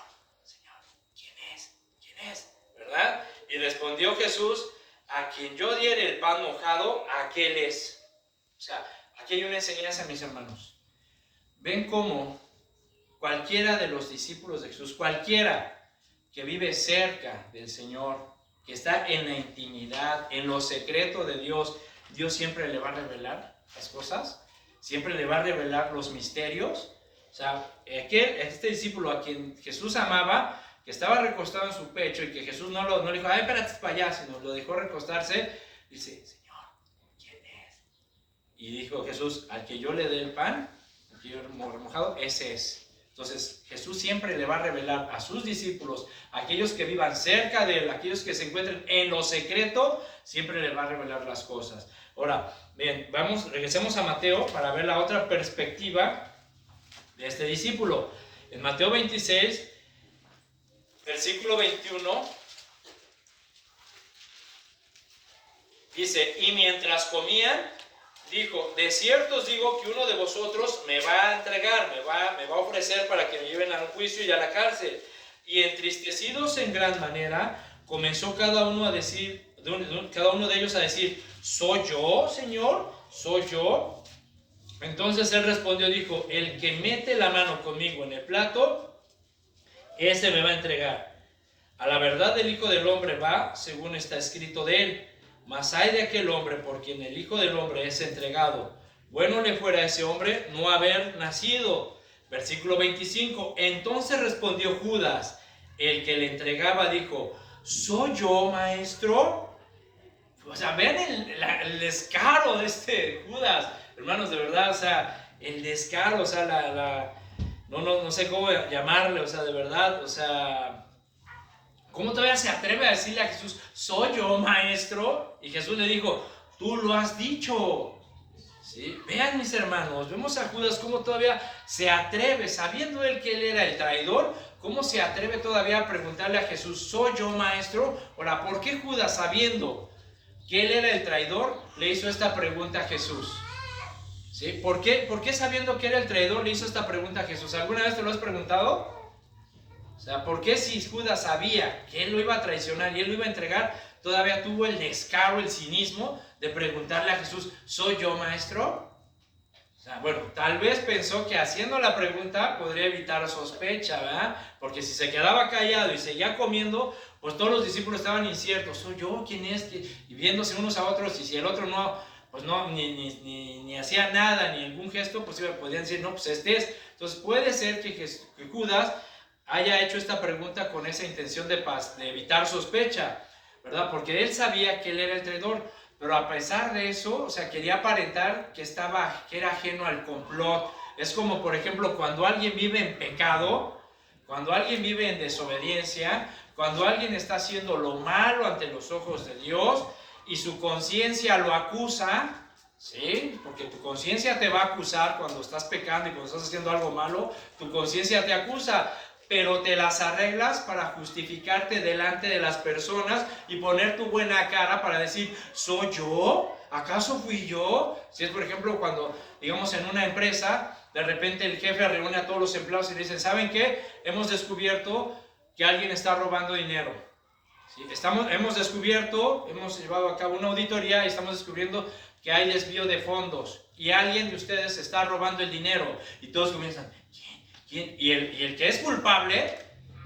¿quién es? ¿Verdad? Y respondió Jesús, a quien yo diere el pan mojado, aquel es. O sea, aquí hay una enseñanza, mis hermanos. Ven cómo cualquiera de los discípulos de Jesús, cualquiera que vive cerca del Señor, que está en la intimidad, en lo secreto de Dios, Dios siempre le va a revelar las cosas, siempre le va a revelar los misterios. O sea, este discípulo a quien Jesús amaba, que estaba recostado en su pecho y que Jesús no le dijo, ay, espérate para allá, sino lo dejó recostarse, dice, Señor, ¿quién es? Y dijo Jesús, al que yo le dé el pan, al que yo he remojado, ese es. Entonces, Jesús siempre le va a revelar a sus discípulos, a aquellos que vivan cerca de él, a aquellos que se encuentren en lo secreto, siempre le va a revelar las cosas. Ahora, bien, regresemos a Mateo para ver la otra perspectiva de este discípulo. En Mateo 26, versículo 21, dice, y mientras comían, dijo, de cierto os digo que uno de vosotros me va a entregar, me va a ofrecer para que me lleven al juicio y a la cárcel. Y entristecidos en gran manera, comenzó cada uno de ellos a decir, ¿soy yo, Señor? ¿Soy yo? Entonces él respondió, dijo, el que mete la mano conmigo en el plato, ese me va a entregar. A la verdad el Hijo del Hombre va, según está escrito de él. Mas hay de aquel hombre por quien el Hijo del Hombre es entregado. Bueno le fuera a ese hombre no haber nacido. Versículo 25. Entonces respondió Judas, el que le entregaba, dijo, ¿soy yo, maestro? O sea, vean el descaro de este Judas. Hermanos, de verdad, o sea, el descaro, o sea, no sé cómo llamarle, o sea, de verdad, o sea, ¿cómo todavía se atreve a decirle a Jesús, ¿soy yo, maestro? Y Jesús le dijo, tú lo has dicho. ¿Sí? Vean, mis hermanos, vemos a Judas cómo todavía se atreve, sabiendo él que él era el traidor, cómo se atreve todavía a preguntarle a Jesús, ¿soy yo, maestro? Ahora, ¿por qué Judas, sabiendo que él era el traidor, le hizo esta pregunta a Jesús? ¿Sí? ¿Por qué sabiendo que era el traidor le hizo esta pregunta a Jesús? ¿Alguna vez te lo has preguntado? O sea, ¿por qué si Judas sabía que él lo iba a traicionar y él lo iba a entregar, todavía tuvo el descaro, el cinismo de preguntarle a Jesús, ¿soy yo, maestro? O sea, bueno, tal vez pensó que haciendo la pregunta podría evitar sospecha, ¿verdad? Porque si se quedaba callado y seguía comiendo, pues todos los discípulos estaban inciertos, ¿soy yo? ¿Quién es? Y viéndose unos a otros, y si el otro no, pues no, ni hacía nada, ni algún gesto, pues podían decir, no, pues este es. Entonces puede ser que Judas haya hecho esta pregunta con esa intención de evitar sospecha, ¿verdad? Porque él sabía que él era el traidor, pero a pesar de eso, o sea, quería aparentar que era ajeno al complot. Es como, por ejemplo, cuando alguien vive en pecado, cuando alguien vive en desobediencia, cuando alguien está haciendo lo malo ante los ojos de Dios y su conciencia lo acusa, ¿sí? Porque tu conciencia te va a acusar cuando estás pecando y cuando estás haciendo algo malo, tu conciencia te acusa, pero te las arreglas para justificarte delante de las personas y poner tu buena cara para decir, ¿soy yo? ¿Acaso fui yo? Si es, por ejemplo, cuando, digamos, en una empresa, de repente el jefe reúne a todos los empleados y le dicen, ¿saben qué? Hemos descubierto que alguien está robando dinero. ¿Sí? Hemos llevado a cabo una auditoría y estamos descubriendo que hay desvío de fondos y alguien de ustedes está robando el dinero. Y todos comienzan, ¿quién? Y el que es culpable,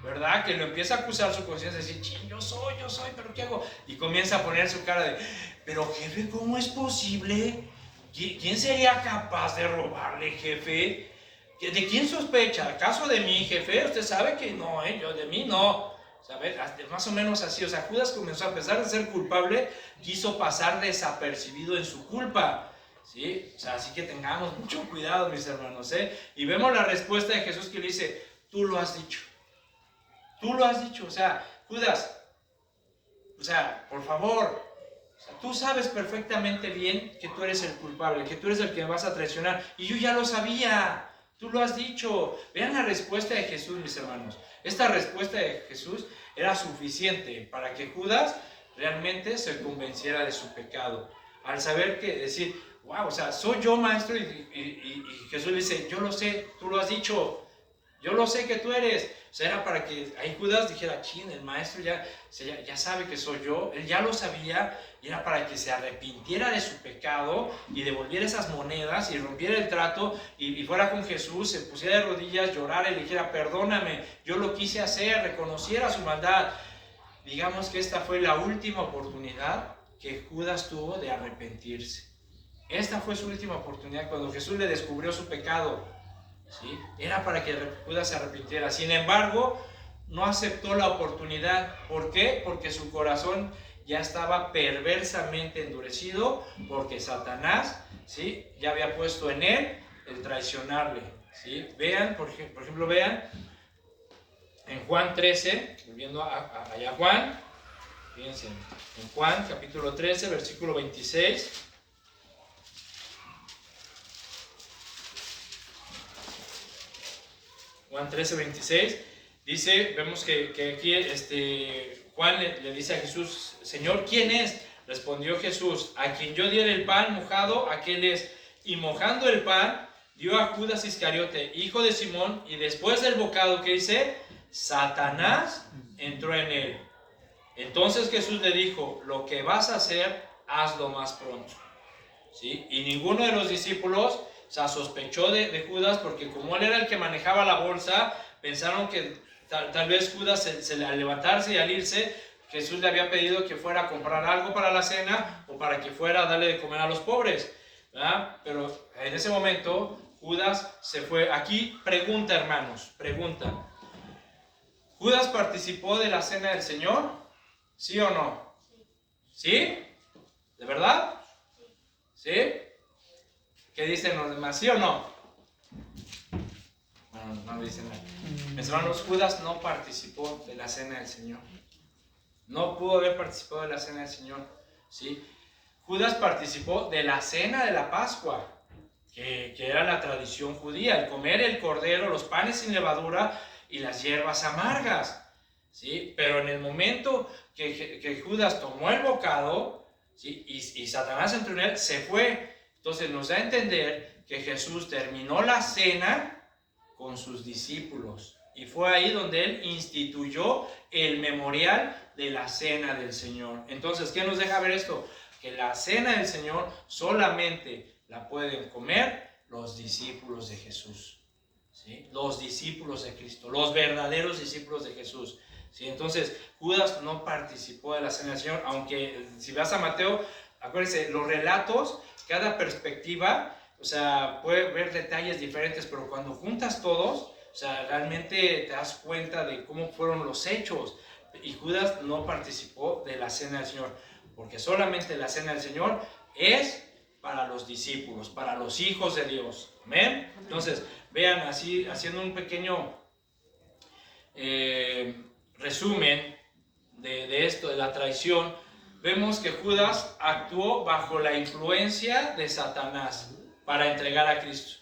¿verdad? Que lo empieza a acusar su conciencia, decir, yo soy, ¿pero qué hago? Y comienza a poner su cara de, pero jefe, ¿cómo es posible? ¿Quién sería capaz de robarle, jefe? ¿De quién sospecha? ¿Acaso de mí, jefe? Usted sabe que no, yo de mí no. ¿Sabes? Más o menos así. O sea, Judas comenzó, a pesar de ser culpable, quiso pasar desapercibido en su culpa. ¿Sí? O sea, así que tengamos mucho cuidado, mis hermanos, ¿eh? Y vemos la respuesta de Jesús que le dice, tú lo has dicho. Tú lo has dicho. O sea, Judas, o sea, por favor, o sea, tú sabes perfectamente bien que tú eres el culpable, que tú eres el que me vas a traicionar. Y yo ya lo sabía. Tú lo has dicho. Vean la respuesta de Jesús, mis hermanos. Esta respuesta de Jesús era suficiente para que Judas realmente se convenciera de su pecado. Al saber que decir, wow, o sea, soy yo, maestro, y Jesús le dice, yo lo sé, tú lo has dicho. yo lo sé que tú eres. O sea, era para que ahí Judas dijera, chin, el maestro ya sabe que soy yo, él ya lo sabía, y era para que se arrepintiera de su pecado y devolviera esas monedas y rompiera el trato y fuera con Jesús, se pusiera de rodillas, llorara y le dijera, perdóname, yo lo quise hacer, reconociera su maldad. Digamos que esta fue la última oportunidad que Judas tuvo de arrepentirse. Esta fue su última oportunidad cuando Jesús le descubrió su pecado. ¿Sí? Era para que Judas se arrepintiera. Sin embargo, no aceptó la oportunidad. ¿Por qué? Porque su corazón ya estaba perversamente endurecido, porque Satanás, ¿sí?, ya había puesto en él el traicionarle. ¿Sí? Vean, por ejemplo, vean en Juan 13, volviendo allá a Juan, fíjense, en Juan capítulo 13, versículo 26. Juan 13, 26, dice, vemos que aquí Juan le dice a Jesús, Señor, ¿quién es? Respondió Jesús, a quien yo diera el pan mojado, aquel es. Y mojando el pan, dio a Judas Iscariote, hijo de Simón, y después del bocado, ¿qué dice? Satanás entró en él. Entonces Jesús le dijo, lo que vas a hacer, hazlo más pronto. ¿Sí? Y ninguno de los discípulos sospechó de Judas, porque como él era el que manejaba la bolsa, pensaron que tal vez Judas al levantarse y al irse, Jesús le había pedido que fuera a comprar algo para la cena o para que fuera a darle de comer a los pobres, ¿verdad? Pero en ese momento Judas se fue. Aquí pregunta, hermanos, pregunta, ¿Judas participó de la cena del Señor? ¿Sí o no? ¿Sí? ¿De verdad? ¿Sí? ¿Qué dicen los demás? ¿Sí o no? Bueno, no dicen nada. Mis hermanos, Judas no participó de la cena del Señor. No pudo haber participado de la cena del Señor. ¿Sí? Judas participó de la cena de la Pascua, que era la tradición judía, el comer el cordero, los panes sin levadura y las hierbas amargas. ¿Sí? Pero en el momento que Judas tomó el bocado, ¿sí?, y Satanás entró en él, se fue. Entonces nos da a entender que Jesús terminó la cena con sus discípulos. Y fue ahí donde él instituyó el memorial de la cena del Señor. Entonces, ¿qué nos deja ver esto? Que la cena del Señor solamente la pueden comer los discípulos de Jesús. ¿Sí? Los discípulos de Cristo, los verdaderos discípulos de Jesús. ¿Sí? Entonces, Judas no participó de la cena del Señor, aunque si vas a Mateo, acuérdense, los relatos, cada perspectiva, o sea, puede ver detalles diferentes, pero cuando juntas todos, o sea, realmente te das cuenta de cómo fueron los hechos. Y Judas no participó de la cena del Señor, porque solamente la cena del Señor es para los discípulos, para los hijos de Dios. ¿Amén? Entonces, vean, así, haciendo un pequeño resumen de esto, de la traición, vemos que Judas actuó bajo la influencia de Satanás para entregar a Cristo.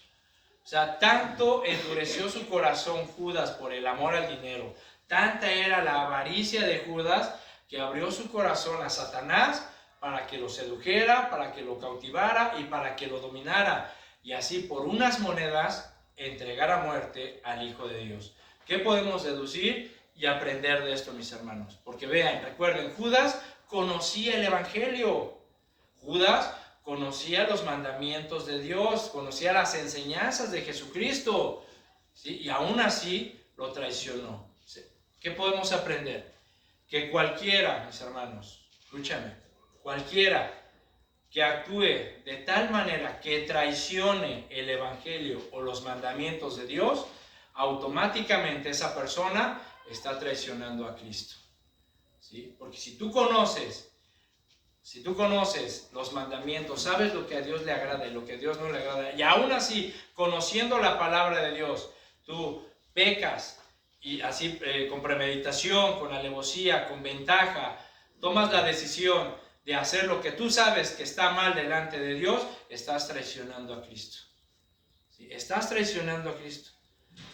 O sea, tanto endureció su corazón Judas por el amor al dinero, tanta era la avaricia de Judas, que abrió su corazón a Satanás para que lo sedujera, para que lo cautivara y para que lo dominara, y así por unas monedas entregar a muerte al Hijo de Dios. ¿Qué podemos deducir y aprender de esto, mis hermanos? Porque vean, recuerden, Judas conocía el Evangelio. Judas conocía los mandamientos de Dios, conocía las enseñanzas de Jesucristo, ¿sí? Y aún así lo traicionó. ¿Sí? ¿Qué podemos aprender? Que cualquiera, mis hermanos, escúchame, cualquiera que actúe de tal manera que traicione el Evangelio o los mandamientos de Dios, automáticamente esa persona está traicionando a Cristo. ¿Sí? Porque si tú conoces los mandamientos, sabes lo que a Dios le agrada y lo que a Dios no le agrada, y aún así, conociendo la palabra de Dios, tú pecas, y así con premeditación, con alevosía, con ventaja, tomas la decisión de hacer lo que tú sabes que está mal delante de Dios, estás traicionando a Cristo. ¿Sí? Estás traicionando a Cristo.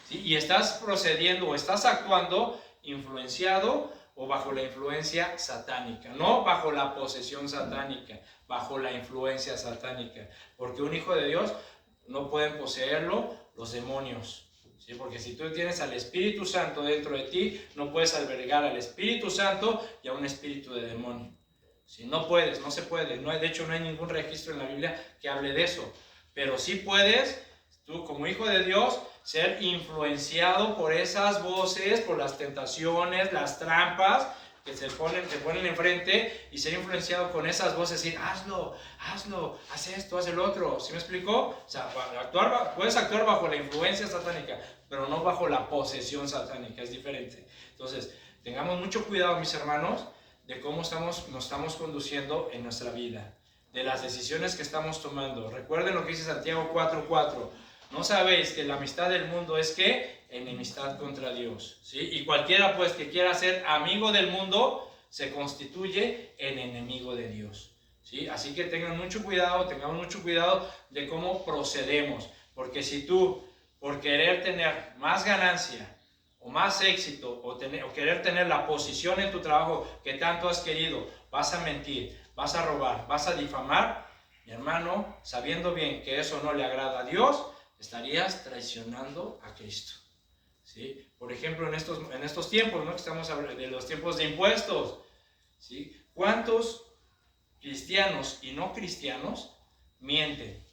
¿Sí? Y estás procediendo o estás actuando influenciado o bajo la influencia satánica, no bajo la posesión satánica, bajo la influencia satánica, porque un hijo de Dios no pueden poseerlo los demonios, ¿sí? Porque si tú tienes al Espíritu Santo dentro de ti, no puedes albergar al Espíritu Santo y a un espíritu de demonio. Si no puedes, no se puede. No hay, de hecho, no hay ningún registro en la Biblia que hable de eso. Pero sí puedes, tú como hijo de Dios, ser influenciado por esas voces, por las tentaciones, las trampas que te ponen enfrente, y ser influenciado con esas voces, decir, hazlo, haz esto, haz el otro. ¿Sí me explico? O sea, puedes actuar bajo la influencia satánica, pero no bajo la posesión satánica, es diferente. Entonces, tengamos mucho cuidado, mis hermanos, de cómo nos estamos conduciendo en nuestra vida, de las decisiones que estamos tomando. Recuerden lo que dice Santiago 4:4. ¿No sabéis que la amistad del mundo es qué? Enemistad contra Dios, ¿sí? Y cualquiera pues que quiera ser amigo del mundo se constituye en enemigo de Dios, ¿sí? Así que tengamos mucho cuidado de cómo procedemos, porque si tú, por querer tener más ganancia o más éxito o querer tener la posición en tu trabajo que tanto has querido, vas a mentir, vas a robar, vas a difamar, mi hermano, sabiendo bien que eso no le agrada a Dios, estarías traicionando a Cristo, ¿sí? Por ejemplo, en estos tiempos, ¿no? Que estamos hablando de los tiempos de impuestos, ¿sí? ¿Cuántos cristianos y no cristianos mienten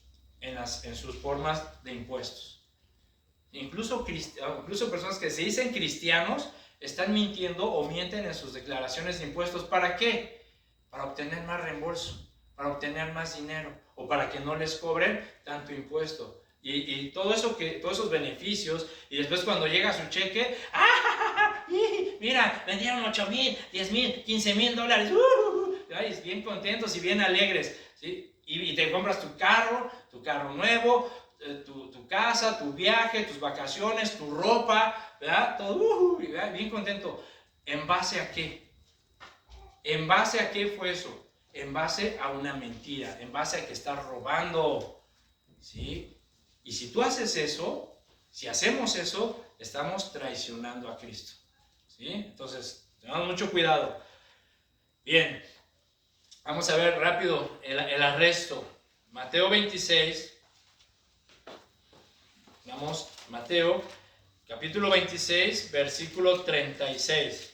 en sus formas de impuestos? Incluso personas que se dicen cristianos están mintiendo o mienten en sus declaraciones de impuestos. ¿Para qué? Para obtener más reembolso, para obtener más dinero, o para que no les cobren tanto impuesto. Y todo eso todos esos beneficios, y después cuando llega su cheque, ¡ah! Mira, vendieron 8,000, 10,000, 15,000 dólares, bien contentos y bien alegres, ¿sí? Y te compras tu carro nuevo, tu casa, tu viaje, tus vacaciones, tu ropa, ¿verdad? Todo, ¿verdad? Bien contento. ¿En base a qué? ¿En base a qué fue eso? En base a una mentira, en base a que estás robando, ¿sí? Y si tú haces eso, si hacemos eso, estamos traicionando a Cristo, ¿sí? Entonces, tengamos mucho cuidado. Bien, vamos a ver rápido el arresto. Mateo 26. Vamos, Mateo, capítulo 26, versículo 36.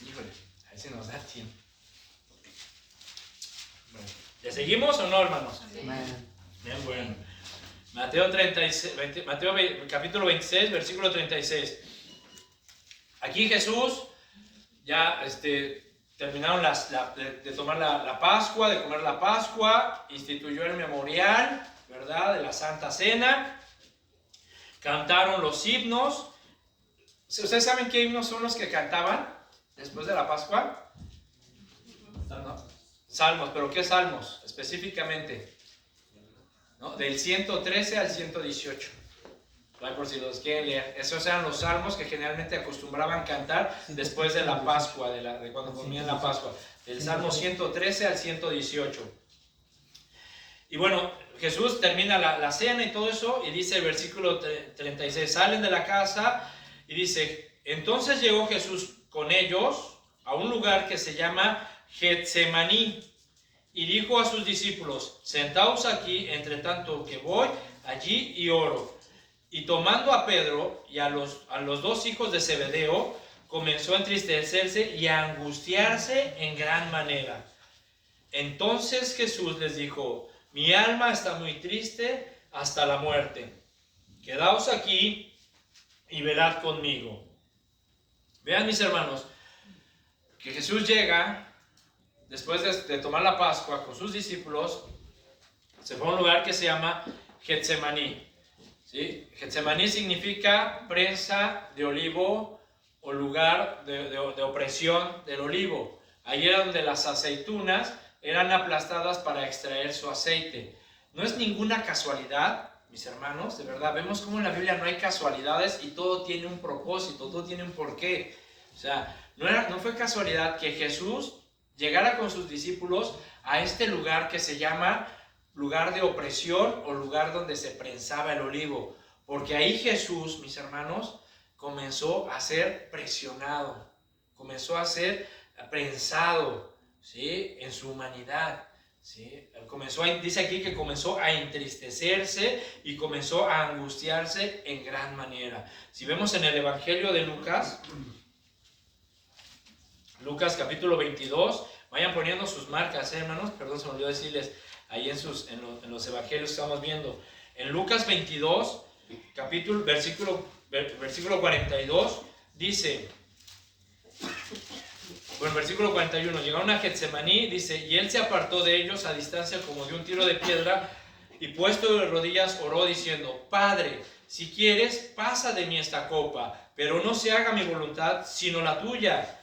Híjole, a ver si nos da tiempo. Bueno, ¿le seguimos o no, hermanos? Sí. Bien, bueno. Mateo capítulo 26, versículo 36. Aquí Jesús ya terminaron de tomar la Pascua, de comer la Pascua, instituyó el memorial, ¿verdad?, de la Santa Cena. Cantaron los himnos. ¿Ustedes saben qué himnos son los que cantaban después de la Pascua? ¿No? Salmos, pero ¿qué salmos específicamente? ¿No? Del 113 al 118. Por si los quieren leer. Esos eran los salmos que generalmente acostumbraban cantar después de la Pascua, de cuando comían la Pascua. Del Salmo 113 al 118. Y bueno, Jesús termina la cena y todo eso, y dice el versículo 36, salen de la casa y dice, entonces llegó Jesús con ellos a un lugar que se llama Getsemaní, y dijo a sus discípulos, sentaos aquí, entre tanto que voy allí y oro. Y tomando a Pedro y a los dos hijos de Zebedeo, comenzó a entristecerse y a angustiarse en gran manera. Entonces Jesús les dijo, mi alma está muy triste hasta la muerte. Quedaos aquí y velad conmigo. Vean, mis hermanos, que Jesús llega, después de tomar la Pascua con sus discípulos, se fue a un lugar que se llama Getsemaní. ¿Sí? Getsemaní significa prensa de olivo o lugar de opresión del olivo. Ahí era donde las aceitunas eran aplastadas para extraer su aceite. No es ninguna casualidad, mis hermanos, de verdad, vemos cómo en la Biblia no hay casualidades y todo tiene un propósito, todo tiene un porqué. O sea, no fue casualidad que Jesús llegara con sus discípulos a este lugar que se llama lugar de opresión o lugar donde se prensaba el olivo, porque ahí Jesús, mis hermanos, comenzó a ser presionado, comenzó a ser prensado, ¿sí?, en su humanidad, ¿sí? Dice aquí que comenzó a entristecerse y comenzó a angustiarse en gran manera. Si vemos en el Evangelio de Lucas, Lucas capítulo 22, vayan poniendo sus marcas, hermanos, perdón, se me olvidó decirles, ahí en los evangelios que estamos viendo. En Lucas 22, versículo 42, dice, bueno, versículo 41, llegaron a Getsemaní, dice, y él se apartó de ellos a distancia como de un tiro de piedra, y puesto de rodillas oró diciendo, Padre, si quieres, pasa de mí esta copa, pero no se haga mi voluntad, sino la tuya.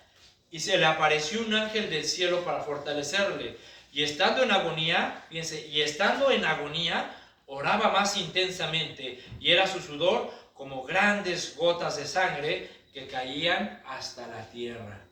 Y se le apareció un ángel del cielo para fortalecerle. Y estando en agonía, fíjense, oraba más intensamente, y era su sudor como grandes gotas de sangre que caían hasta la tierra.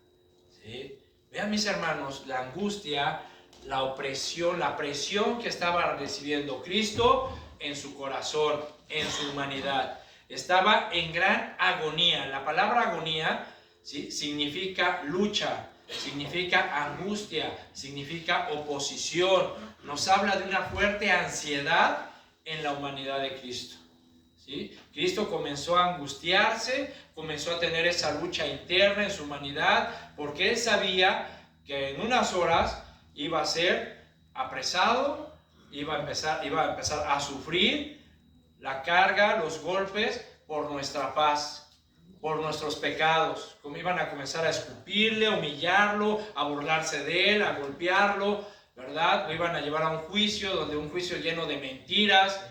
¿Sí? Vean, mis hermanos, la angustia, la opresión, la presión que estaba recibiendo Cristo en su corazón, en su humanidad. Estaba en gran agonía. La palabra agonía, ¿sí?, significa lucha, significa angustia, significa oposición. Nos habla de una fuerte ansiedad en la humanidad de Cristo. ¿Sí? Cristo comenzó a angustiarse, comenzó a tener esa lucha interna en su humanidad, porque él sabía que en unas horas iba a ser apresado, iba a empezar a sufrir la carga, los golpes por nuestra paz, por nuestros pecados, como iban a comenzar a escupirle, a humillarlo, a burlarse de él, a golpearlo, ¿verdad? Lo iban a llevar a un juicio, un juicio lleno de mentiras,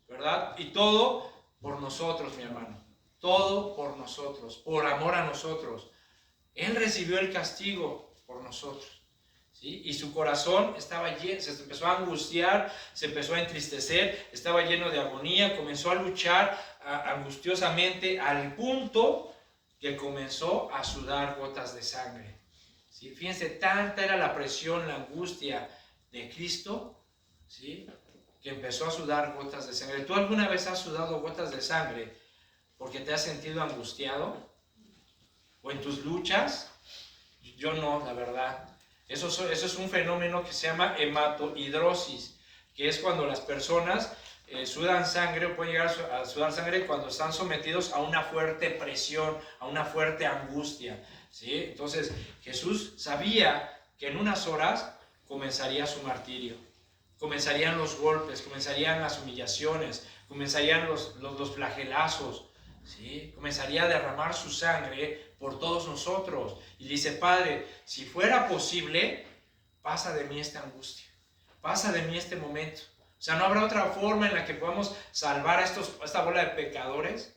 ¿verdad? Y todo por nosotros, mi hermano, todo por nosotros, por amor a nosotros. Él recibió el castigo por nosotros, ¿sí? Y su corazón estaba lleno, se empezó a angustiar, se empezó a entristecer, estaba lleno de agonía, comenzó a luchar angustiosamente al punto que comenzó a sudar gotas de sangre. ¿Sí? Fíjense, tanta era la presión, la angustia de Cristo, ¿sí?, que empezó a sudar gotas de sangre. ¿Tú alguna vez has sudado gotas de sangre porque te has sentido angustiado? ¿O en tus luchas? Yo no, la verdad. Eso es un fenómeno que se llama hematohidrosis, que es cuando las personas sudan sangre o pueden llegar a sudar sangre cuando están sometidos a una fuerte presión, a una fuerte angustia, ¿sí? Entonces, Jesús sabía que en unas horas comenzaría su martirio. Comenzarían los golpes, comenzarían las humillaciones, comenzarían los flagelazos, ¿sí? Comenzaría a derramar su sangre por todos nosotros. Y dice, Padre, si fuera posible, pasa de mí esta angustia, pasa de mí este momento. O sea, no habrá otra forma en la que podamos salvar a esta bola de pecadores,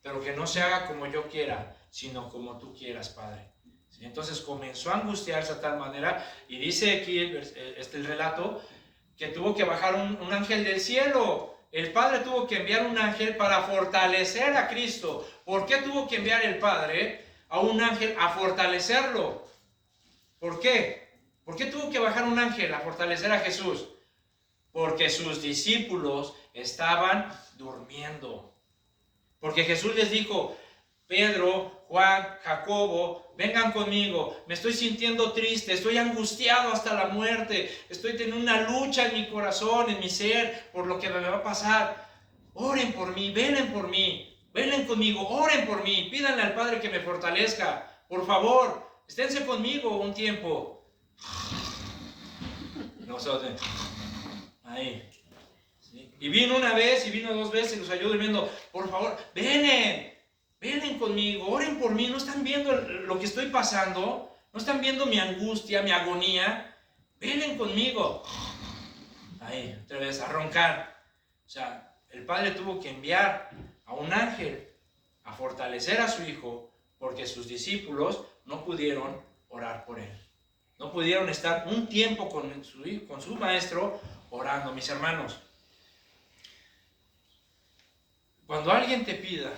pero que no se haga como yo quiera, sino como tú quieras, Padre. ¿Sí? Entonces comenzó a angustiarse de tal manera, y dice aquí el relato, que tuvo que bajar un ángel del cielo. El Padre tuvo que enviar un ángel para fortalecer a Cristo. ¿Por qué tuvo que enviar el Padre a un ángel a fortalecerlo? ¿Por qué? ¿Por qué tuvo que bajar un ángel a fortalecer a Jesús? Porque sus discípulos estaban durmiendo. Porque Jesús les dijo, Pedro, Juan, Jacobo, vengan conmigo, me estoy sintiendo triste, estoy angustiado hasta la muerte, estoy teniendo una lucha en mi corazón, en mi ser, por lo que me va a pasar. Oren por mí, velen conmigo, oren por mí, pídanle al Padre que me fortalezca, por favor, esténse conmigo un tiempo. Nosotros, ahí. ¿Sí? Y vino una vez y vino dos veces y los ayudó durmiendo, por favor, velen conmigo, oren por mí, no están viendo lo que estoy pasando, no están viendo mi angustia, mi agonía, velen conmigo. Ahí, otra vez, a roncar. O sea, el Padre tuvo que enviar a un ángel a fortalecer a su hijo porque sus discípulos no pudieron orar por él. No pudieron estar un tiempo con su maestro orando. Mis hermanos, cuando alguien te pida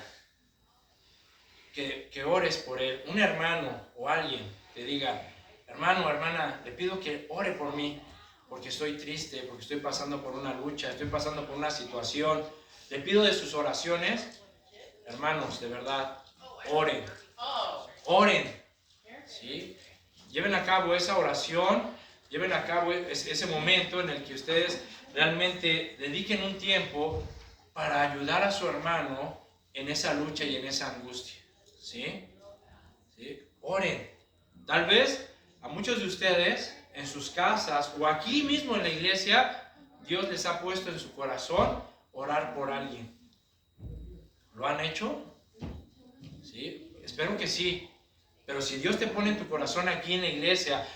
que ores por él, un hermano o alguien te diga, hermano o hermana, le pido que ore por mí, porque estoy triste, porque estoy pasando por una lucha, estoy pasando por una situación, le pido de sus oraciones, hermanos, de verdad, oren, ¿sí? Lleven a cabo esa oración lleven a cabo ese momento en el que ustedes realmente dediquen un tiempo para ayudar a su hermano en esa lucha y en esa angustia. ¿Sí? ¿Sí? Oren. Tal vez a muchos de ustedes en sus casas o aquí mismo en la iglesia, Dios les ha puesto en su corazón orar por alguien. ¿Lo han hecho? ¿Sí? Espero que sí. Pero si Dios te pone en tu corazón aquí en la iglesia,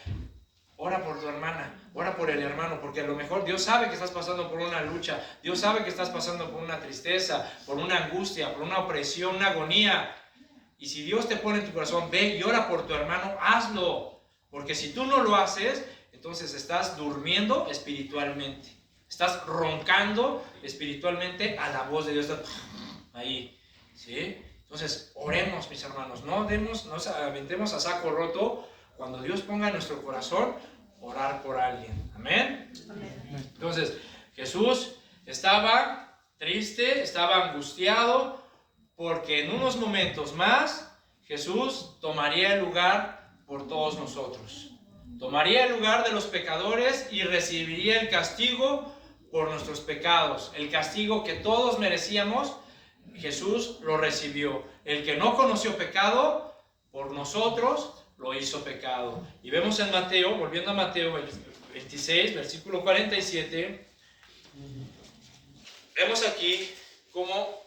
ora por tu hermana, ora por el hermano, porque a lo mejor Dios sabe que estás pasando por una lucha, Dios sabe que estás pasando por una tristeza, por una angustia, por una opresión, una agonía. Y si Dios te pone en tu corazón, ve y ora por tu hermano, hazlo. Porque si tú no lo haces, entonces estás durmiendo espiritualmente. Estás roncando espiritualmente a la voz de Dios. Ahí, ¿sí? Entonces, oremos, mis hermanos. No nos aventemos a saco roto. Cuando Dios ponga en nuestro corazón, orar por alguien. ¿Amén? Amén. Entonces, Jesús estaba triste, estaba angustiado, porque en unos momentos más Jesús tomaría el lugar por todos nosotros. Tomaría el lugar de los pecadores y recibiría el castigo por nuestros pecados. El castigo que todos merecíamos, Jesús lo recibió. El que no conoció pecado, por nosotros lo hizo pecado. Y vemos en Mateo, volviendo a Mateo 26, versículo 47, vemos aquí cómo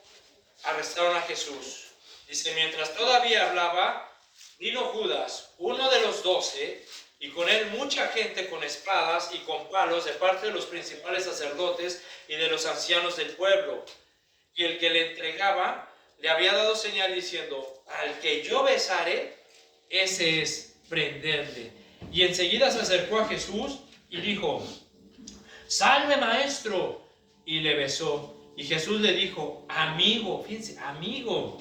arrestaron a Jesús. Dice, mientras todavía hablaba, vino Judas, uno de los 12, y con él mucha gente con espadas y con palos de parte de los principales sacerdotes y de los ancianos del pueblo. Y el que le entregaba le había dado señal diciendo, al que yo besare, ese es, prenderle. Y enseguida se acercó a Jesús y dijo, salve maestro, y le besó. Y Jesús le dijo, amigo, fíjense, amigo,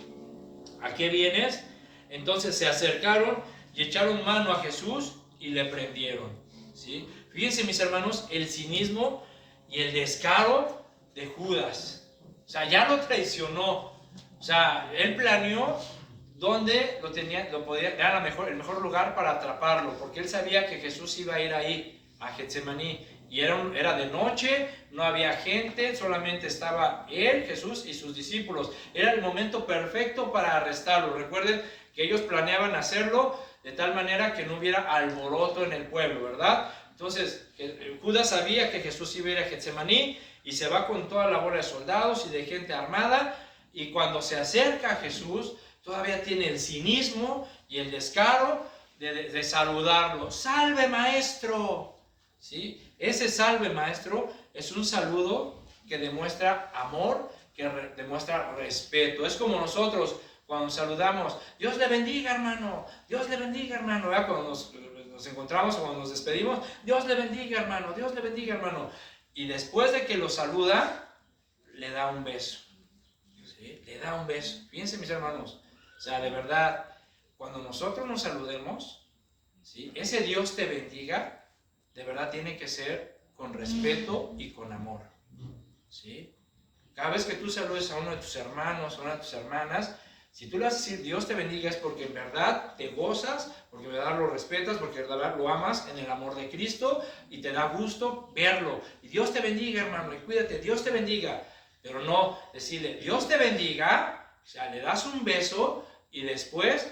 ¿a qué vienes? Entonces se acercaron y echaron mano a Jesús y le prendieron. ¿Sí? Fíjense, mis hermanos, el cinismo y el descaro de Judas. O sea, ya lo traicionó. O sea, él planeó dónde era el mejor lugar para atraparlo, porque él sabía que Jesús iba a ir ahí, a Getsemaní. Y era de noche, no había gente, solamente estaba él, Jesús y sus discípulos. Era el momento perfecto para arrestarlo. Recuerden que ellos planeaban hacerlo de tal manera que no hubiera alboroto en el pueblo, ¿verdad? Entonces, Judas sabía que Jesús iba a ir a Getsemaní y se va con toda la bola de soldados y de gente armada. Y cuando se acerca a Jesús, todavía tiene el cinismo y el descaro de saludarlo. ¡Salve, maestro! ¿Sí? Ese salve, maestro, es un saludo que demuestra amor, que demuestra respeto. Es como nosotros cuando saludamos, Dios le bendiga, hermano, Dios le bendiga, hermano. ¿Verdad? Cuando nos encontramos o cuando nos despedimos, Dios le bendiga, hermano, Dios le bendiga, hermano. Y después de que lo saluda, le da un beso. ¿Sí? Le da un beso. Fíjense, mis hermanos, o sea, de verdad, cuando nosotros nos saludemos, ¿sí? Ese Dios te bendiga, de verdad tiene que ser con respeto y con amor. ¿Sí? Cada vez que tú saludes a uno de tus hermanos, a una de tus hermanas, si tú le vas a decir Dios te bendiga, es porque en verdad te gozas, porque en verdad lo respetas, porque en verdad lo amas en el amor de Cristo y te da gusto verlo. Y Dios te bendiga, hermano, y cuídate, Dios te bendiga. Pero no decirle Dios te bendiga, o sea, le das un beso y después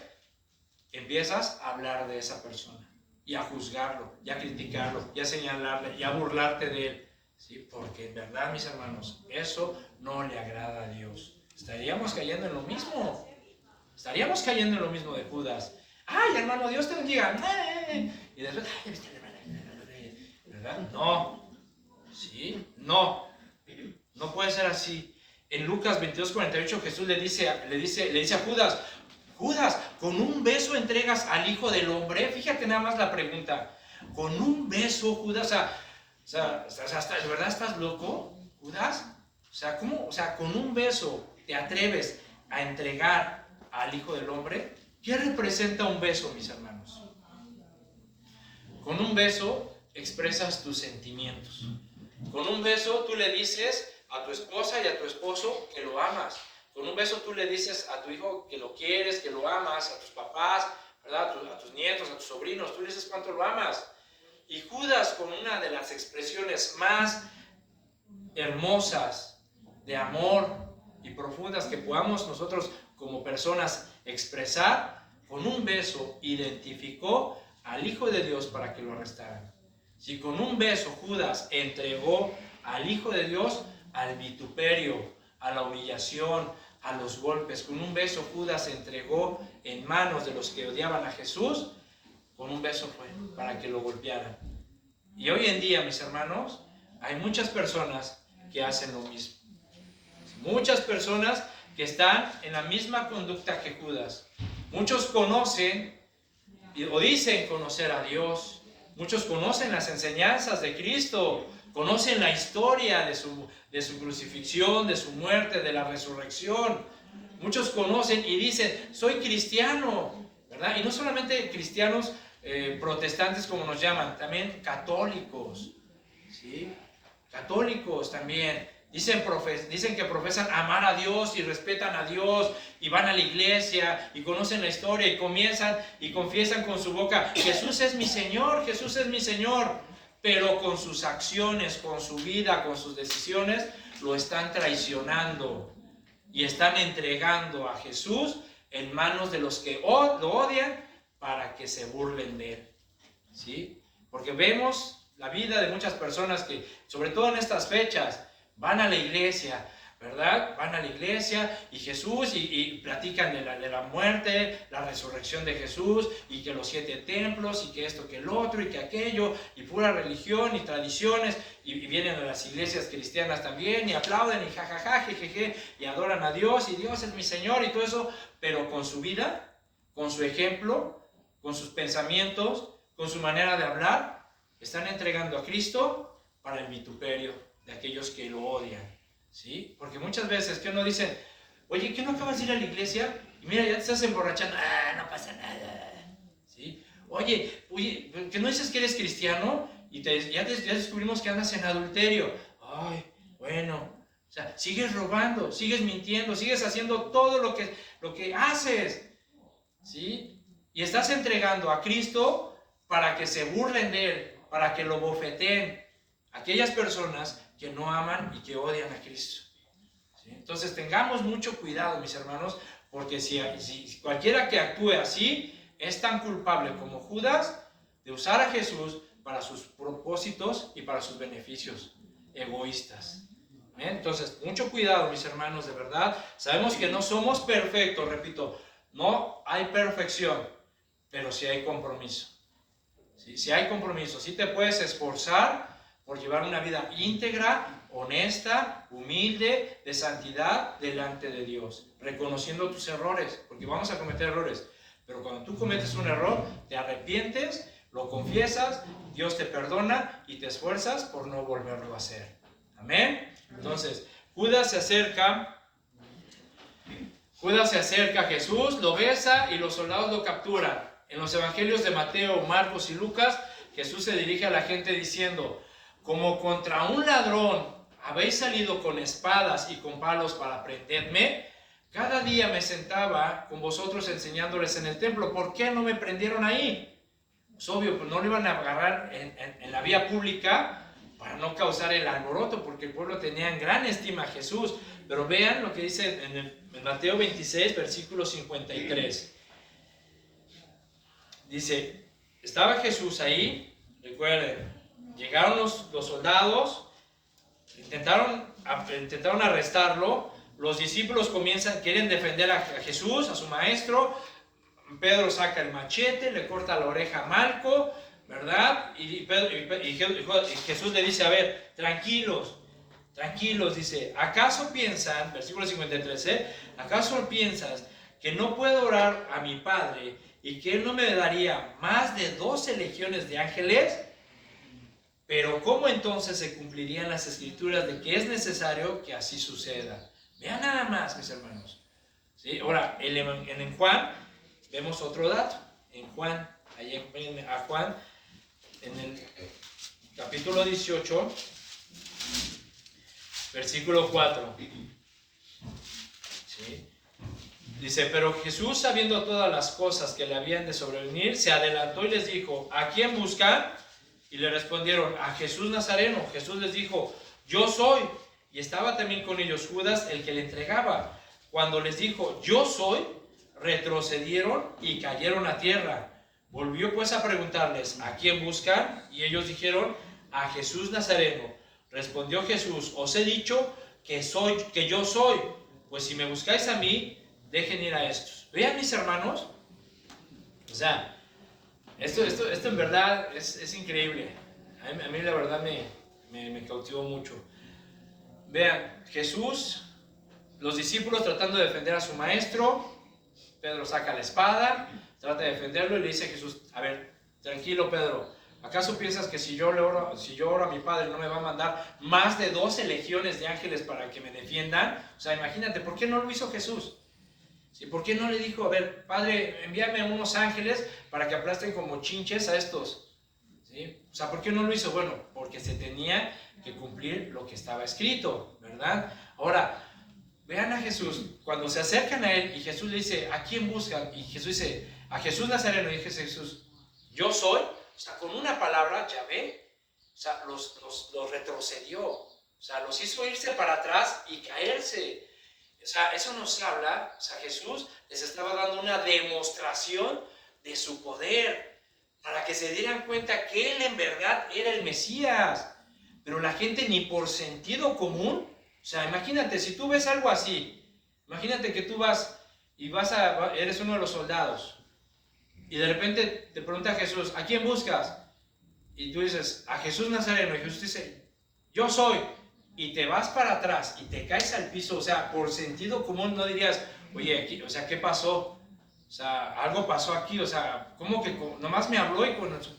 empiezas a hablar de esa persona. Y a juzgarlo, y a criticarlo, y a señalarle, y a burlarte de él. ¿Sí? Porque en verdad, mis hermanos, eso no le agrada a Dios. Estaríamos cayendo en lo mismo. Estaríamos cayendo en lo mismo de Judas. ¡Ay, hermano, Dios te bendiga! Y después, ¡ay, viste, ¿verdad? No. ¿Sí? No. No puede ser así. En Lucas 22:48 Jesús le dice a Judas, Judas, ¿con un beso entregas al Hijo del Hombre? Fíjate nada más la pregunta. ¿Con un beso, Judas? O sea, ¿de verdad estás loco, Judas? O sea, ¿cómo? O sea, ¿con un beso te atreves a entregar al Hijo del Hombre? ¿Qué representa un beso, mis hermanos? Con un beso expresas tus sentimientos. Con un beso tú le dices a tu esposa y a tu esposo que lo amas. Con un beso tú le dices a tu hijo que lo quieres, que lo amas, a tus papás, ¿verdad? A tus nietos, a tus sobrinos, tú le dices cuánto lo amas. Y Judas, con una de las expresiones más hermosas de amor y profundas que podamos nosotros como personas expresar, con un beso identificó al Hijo de Dios para que lo arrestaran. Si con un beso Judas entregó al Hijo de Dios al vituperio, a la humillación, a los golpes, con un beso Judas se entregó en manos de los que odiaban a Jesús, con un beso fue para que lo golpearan. Y hoy en día, mis hermanos, hay muchas personas que hacen lo mismo. Muchas personas que están en la misma conducta que Judas. Muchos conocen o dicen conocer a Dios. Muchos conocen las enseñanzas de Cristo, conocen la historia de su crucifixión, de su muerte, de la resurrección. Muchos conocen y dicen, soy cristiano, ¿verdad? Y no solamente cristianos protestantes como nos llaman, también católicos, ¿sí? Católicos también. Dicen que profesan amar a Dios y respetan a Dios y van a la iglesia y conocen la historia y comienzan y confiesan con su boca, Jesús es mi Señor, Jesús es mi Señor. Pero con sus acciones, con su vida, con sus decisiones, lo están traicionando y están entregando a Jesús en manos de los que lo odian para que se burlen de él, ¿sí? Porque vemos la vida de muchas personas que, sobre todo en estas fechas, van a la iglesia, ¿verdad? Van a la iglesia y Jesús y platican de la muerte, la resurrección de Jesús y que los 7 templos y que esto, que el otro y que aquello y pura religión y tradiciones y vienen a las iglesias cristianas también y aplauden y jajaja, jejeje y adoran a Dios y Dios es mi Señor y todo eso, pero con su vida, con su ejemplo, con sus pensamientos, con su manera de hablar, están entregando a Cristo para el vituperio de aquellos que lo odian, ¿sí? Porque muchas veces que uno dice, oye, ¿qué no acabas de ir a la iglesia? Y mira, ya te estás emborrachando, no pasa nada, ¿sí? Oye, ¿que no dices que eres cristiano? Y ya descubrimos que andas en adulterio. Ay, bueno, o sea, sigues robando, sigues mintiendo, sigues haciendo todo lo que haces, ¿sí? Y estás entregando a Cristo para que se burlen de él, para que lo bofeteen aquellas personas que no aman y que odian a Cristo, ¿sí? Entonces tengamos mucho cuidado, mis hermanos, porque si cualquiera que actúe así es tan culpable como Judas de usar a Jesús para sus propósitos y para sus beneficios egoístas. Entonces, mucho cuidado, mis hermanos, de verdad. Sabemos que no somos perfectos, repito, no hay perfección, pero sí hay compromiso. Sí hay compromiso, sí te puedes esforzar por llevar una vida íntegra, honesta, humilde, de santidad delante de Dios, reconociendo tus errores, porque vamos a cometer errores, pero cuando tú cometes un error, te arrepientes, lo confiesas, Dios te perdona y te esfuerzas por no volverlo a hacer. Amén. Entonces, Judas se acerca a Jesús, lo besa y los soldados lo capturan. En los evangelios de Mateo, Marcos y Lucas, Jesús se dirige a la gente diciendo, como contra un ladrón habéis salido con espadas y con palos para prenderme, cada día me sentaba con vosotros enseñándoles en el templo. ¿Por qué no me prendieron ahí? Es obvio, pues no lo iban a agarrar en la vía pública para no causar el alboroto, porque el pueblo tenía en gran estima a Jesús. Pero vean lo que dice en Mateo 26, versículo 53. Dice, estaba Jesús ahí, recuerden, llegaron los soldados, intentaron arrestarlo, los discípulos quieren defender a Jesús, a su maestro. Pedro saca el machete, le corta la oreja a Malco, ¿verdad? Y Jesús le dice, a ver, tranquilos, dice, ¿acaso piensan, versículo 53, ¿acaso piensas que no puedo orar a mi Padre y que Él no me daría más de 12 legiones de ángeles? Pero ¿cómo entonces se cumplirían las escrituras de que es necesario que así suceda? Vean nada más, mis hermanos, ¿sí? Ahora, en Juan vemos otro dato. En Juan, a Juan, en el capítulo 18, versículo 4. ¿Sí? Dice, pero Jesús, sabiendo todas las cosas que le habían de sobrevenir, se adelantó y les dijo, ¿a quién buscan? Y le respondieron: a Jesús Nazareno. Jesús les dijo: yo soy. Y estaba también con ellos Judas, el que le entregaba. Cuando les dijo: yo soy, retrocedieron y cayeron a tierra. Volvió pues a preguntarles: ¿a quién buscan? Y ellos dijeron: a Jesús Nazareno. Respondió Jesús: os he dicho que yo soy. Pues si me buscáis a mí, dejen ir a estos. Vean, mis hermanos, o sea, esto en verdad es increíble. A mí la verdad me cautivó mucho. Vean, Jesús, los discípulos tratando de defender a su maestro. Pedro saca la espada, trata de defenderlo y le dice a Jesús: a ver, tranquilo, Pedro, ¿acaso piensas que si yo oro a mi Padre no me va a mandar más de 12 legiones de ángeles para que me defiendan? O sea, imagínate, ¿por qué no lo hizo Jesús? ¿Sí? ¿Por qué no le dijo: a ver, Padre, envíame unos ángeles para que aplasten como chinches a estos? ¿Sí? O sea, ¿por qué no lo hizo? Bueno, porque se tenía que cumplir lo que estaba escrito, ¿verdad? Ahora, vean a Jesús, cuando se acercan a él y Jesús le dice: ¿a quién buscan? Y Jesús dice: a Jesús Nazareno. Y dice Jesús: yo soy. O sea, con una palabra, Yahvé, o sea, los retrocedió. O sea, los hizo irse para atrás y caerse. O sea, eso nos habla, o sea, Jesús les estaba dando una demostración de su poder, para que se dieran cuenta que Él en verdad era el Mesías. Pero la gente ni por sentido común, o sea, imagínate, si tú ves algo así, imagínate que tú vas y eres uno de los soldados, y de repente te pregunta Jesús: ¿a quién buscas? Y tú dices: a Jesús Nazareno. Y Jesús dice: yo soy. Y te vas para atrás y te caes al piso. O sea, por sentido común no dirías: oye, aquí, o sea, ¿qué pasó? O sea, algo pasó aquí. O sea, ¿cómo que nomás me habló y con su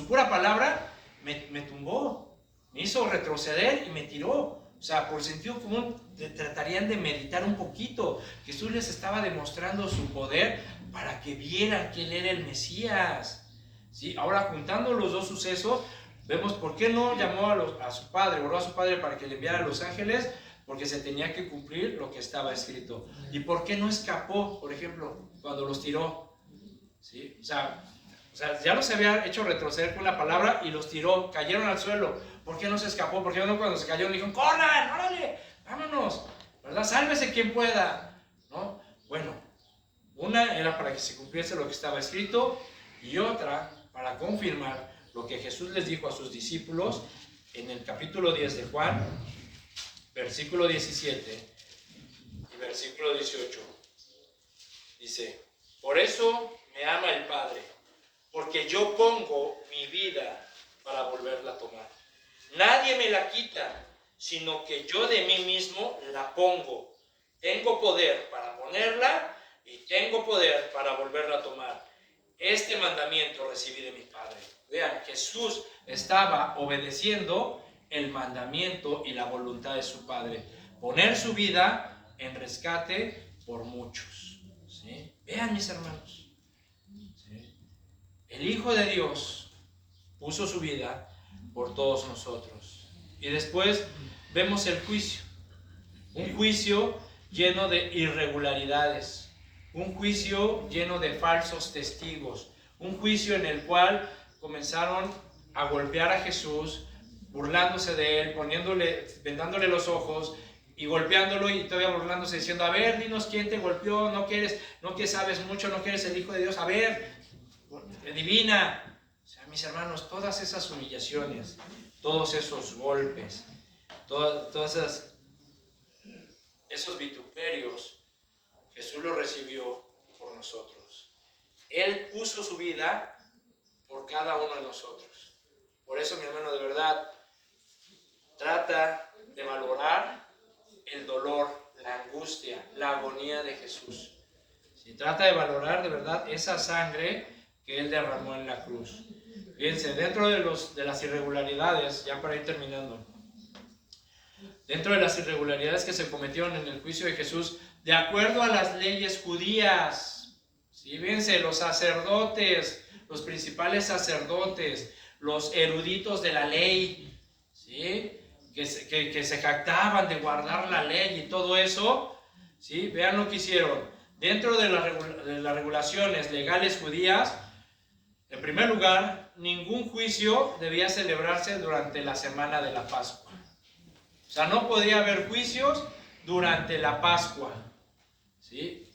pura palabra me tumbó? Me hizo retroceder y me tiró. O sea, por sentido común tratarían de meditar un poquito. Jesús les estaba demostrando su poder para que vieran que Él era el Mesías. ¿Sí? Ahora, juntando los dos sucesos, vemos por qué no llamó a su padre, oró a su padre para que le enviara a los ángeles, porque se tenía que cumplir lo que estaba escrito. ¿Y por qué no escapó, por ejemplo, cuando los tiró? ¿Sí? O sea, ya los había hecho retroceder con la palabra y los tiró, cayeron al suelo. ¿Por qué no se escapó? ¿Por qué no cuando se cayó le dijeron: corran, órale, vámonos, ¿verdad? Sálvese quien pueda, ¿no? Bueno, una era para que se cumpliese lo que estaba escrito, y otra para confirmar lo que Jesús les dijo a sus discípulos en el capítulo 10 de Juan, versículo 17 y versículo 18. Dice: por eso me ama el Padre, porque yo pongo mi vida para volverla a tomar. Nadie me la quita, sino que yo de mí mismo la pongo. Tengo poder para ponerla y tengo poder para volverla a tomar. Este mandamiento recibí de mi Padre. Vean, Jesús estaba obedeciendo el mandamiento y la voluntad de su Padre. Poner su vida en rescate por muchos. ¿Sí? Vean, mis hermanos. ¿Sí? El Hijo de Dios puso su vida por todos nosotros. Y después vemos el juicio. Un juicio lleno de irregularidades. Un juicio lleno de falsos testigos. Un juicio en el cual comenzaron a golpear a Jesús, burlándose de él, vendándole los ojos y golpeándolo, y todavía burlándose, diciendo: a ver, dinos quién te golpeó, no que sabes mucho, no que eres el Hijo de Dios, a ver, adivina. O sea, mis hermanos, todas esas humillaciones, todos esos golpes, todos esos vituperios, Jesús lo recibió por nosotros. Él puso su vida por cada uno de nosotros. Por eso, mi hermano, de verdad, trata de valorar el dolor, la angustia, la agonía de Jesús. Si trata de valorar de verdad esa sangre que Él derramó en la cruz. Fíjense, dentro de las irregularidades, ya para ir terminando, dentro de las irregularidades que se cometieron en el juicio de Jesús, de acuerdo a las leyes judías, ¿sí? Fíjense, los sacerdotes, los principales sacerdotes, los eruditos de la ley, ¿sí? que se jactaban de guardar la ley y todo eso, ¿sí? Vean lo que hicieron. Dentro de las regulaciones legales judías, En primer lugar, ningún juicio debía celebrarse durante la semana de la Pascua. O sea, no podía haber juicios durante la Pascua. ¿Sí?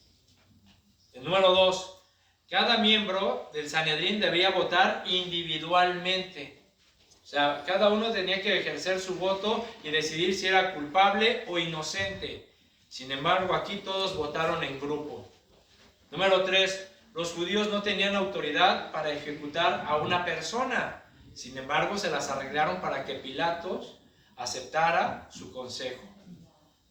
El número 2, cada miembro del Sanedrín debía votar individualmente. O sea, cada uno tenía que ejercer su voto y decidir si era culpable o inocente. Sin embargo, aquí todos votaron en grupo. Número 3, los judíos no tenían autoridad para ejecutar a una persona. Sin embargo, se las arreglaron para que Pilatos aceptara su consejo.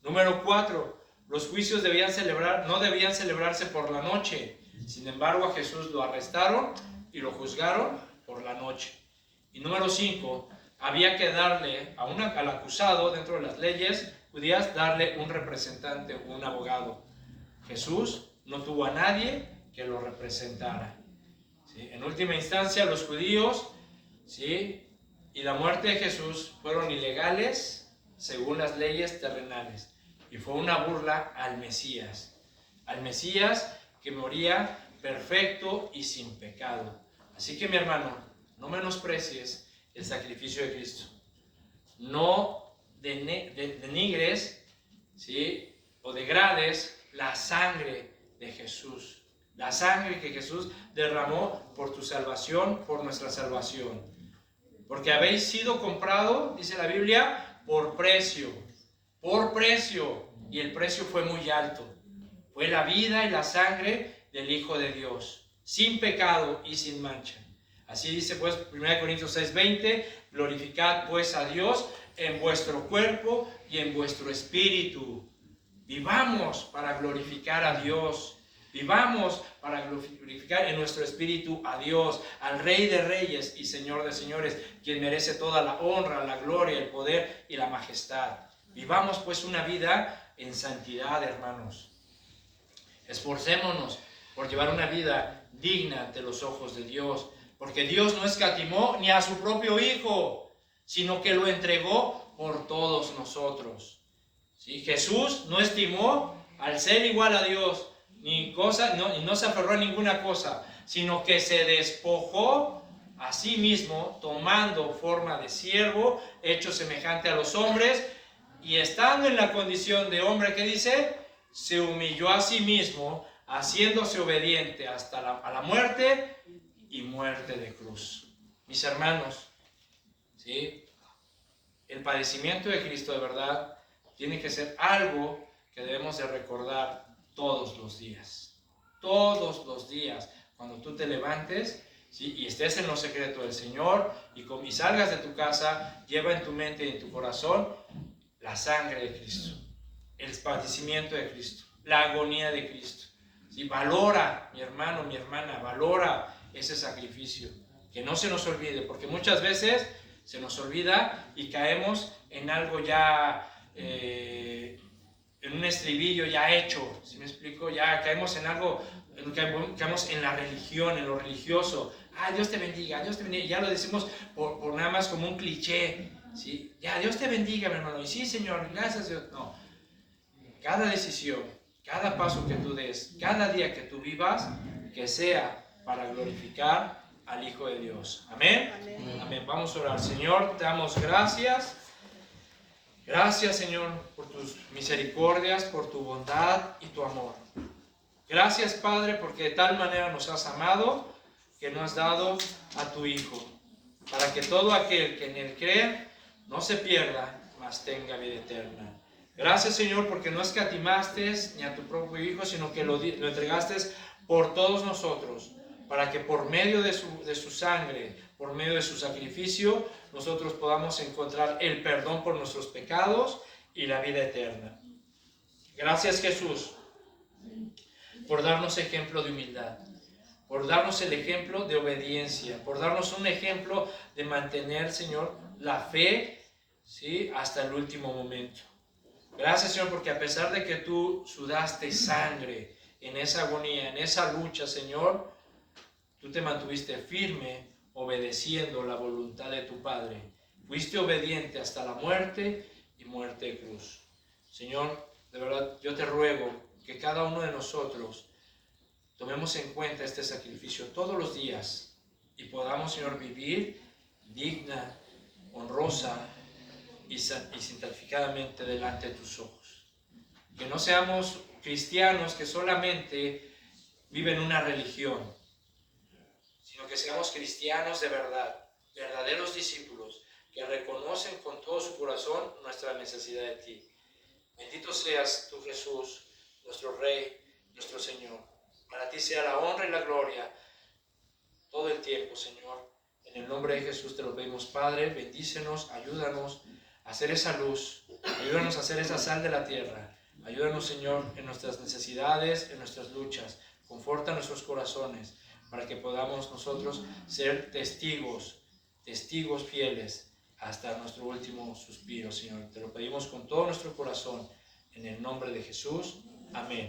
Número 4, los juicios no debían celebrarse por la noche. Sin embargo, a Jesús lo arrestaron y lo juzgaron por la noche. Y número 5, había que darle al acusado, dentro de las leyes judías, darle un representante, un abogado. Jesús no tuvo a nadie que lo representara. ¿Sí? En última instancia, los judíos, ¿sí?, y la muerte de Jesús fueron ilegales según las leyes terrenales. Y fue una burla al Mesías que moría perfecto y sin pecado. Así que, mi hermano, no menosprecies el sacrificio de Cristo. No denigres, ¿sí?, o degrades la sangre de Jesús. La sangre que Jesús derramó por tu salvación, por nuestra salvación. Porque habéis sido comprado, dice la Biblia, por precio. Por precio. Y el precio fue muy alto. Fue la vida y la sangre del Hijo de Dios, sin pecado y sin mancha. Así dice pues 1 Corintios 6:20, glorificad pues a Dios en vuestro cuerpo y en vuestro espíritu. Vivamos para glorificar a Dios. Vivamos para glorificar en nuestro espíritu a Dios, al Rey de Reyes y Señor de Señores, quien merece toda la honra, la gloria, el poder y la majestad. Vivamos pues una vida en santidad, hermanos. Esforcémonos por llevar una vida digna ante los ojos de Dios, porque Dios no escatimó ni a su propio Hijo, sino que lo entregó por todos nosotros. ¿Sí? Jesús no estimó al ser igual a Dios, y no se aferró a ninguna cosa, sino que se despojó a sí mismo, tomando forma de siervo, hecho semejante a los hombres, y estando en la condición de hombre, ¿qué dice? Se humilló a sí mismo, haciéndose obediente hasta a la muerte y muerte de cruz. Mis hermanos, ¿sí?, el padecimiento de Cristo de verdad tiene que ser algo que debemos de recordar todos los días. Todos los días. Cuando tú te levantes, ¿sí?, y estés en lo secreto del Señor y salgas de tu casa, lleva en tu mente y en tu corazón la sangre de Cristo, el padecimiento de Cristo, la agonía de Cristo. ¿Sí? Valora, mi hermano, mi hermana, valora ese sacrificio. Que no se nos olvide, porque muchas veces se nos olvida y caemos en algo ya, en un estribillo ya hecho, ¿sí me explico? Ya caemos en algo, caemos en la religión, en lo religioso. Dios te bendiga, Dios te bendiga. Ya lo decimos por nada más como un cliché, ¿sí? Ya, Dios te bendiga, mi hermano. Y sí, Señor, gracias, Dios. No. Cada decisión, cada paso que tú des, cada día que tú vivas, que sea para glorificar al Hijo de Dios. Amén. Amén. Amén. Vamos a orar. Señor, te damos gracias. Gracias, Señor, por tus misericordias, por tu bondad y tu amor. Gracias, Padre, porque de tal manera nos has amado que nos has dado a tu Hijo, para que todo aquel que en él cree no se pierda, mas tenga vida eterna. Gracias, Señor, porque no escatimaste ni a tu propio Hijo, sino que lo entregaste por todos nosotros, para que por medio de su sangre, por medio de su sacrificio, nosotros podamos encontrar el perdón por nuestros pecados y la vida eterna. Gracias, Jesús, por darnos ejemplo de humildad, por darnos el ejemplo de obediencia, por darnos un ejemplo de mantener, Señor, la fe, ¿sí?, hasta el último momento. Gracias, Señor, porque a pesar de que tú sudaste sangre en esa agonía, en esa lucha, Señor, tú te mantuviste firme obedeciendo la voluntad de tu Padre. Fuiste obediente hasta la muerte y muerte de cruz. Señor, de verdad, yo te ruego que cada uno de nosotros tomemos en cuenta este sacrificio todos los días, y podamos, Señor, vivir digna, honrosa y santificadamente delante de tus ojos. Que no seamos cristianos que solamente viven una religión, sino que seamos cristianos de verdad, verdaderos discípulos que reconocen con todo su corazón nuestra necesidad de ti. Bendito seas tú, Jesús, nuestro Rey, nuestro Señor. Para ti sea la honra y la gloria todo el tiempo, Señor. En el nombre de Jesús te lo pedimos, Padre. Bendícenos, ayúdanos a hacer esa luz, ayúdanos a hacer esa sal de la tierra. Ayúdanos, Señor, en nuestras necesidades, en nuestras luchas. Conforta nuestros corazones para que podamos nosotros ser testigos fieles hasta nuestro último suspiro, Señor. Te lo pedimos con todo nuestro corazón, en el nombre de Jesús. Amén.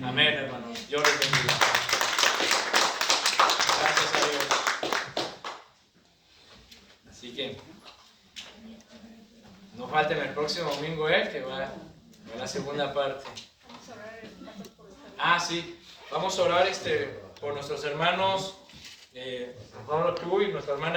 Amén, hermanos. Dios les bendiga. Gracias a Dios. Así que no falten el próximo domingo, que va la segunda parte. Vamos a orar Sí. Vamos a orar por nuestros hermanos, Pablo tú y nuestra hermana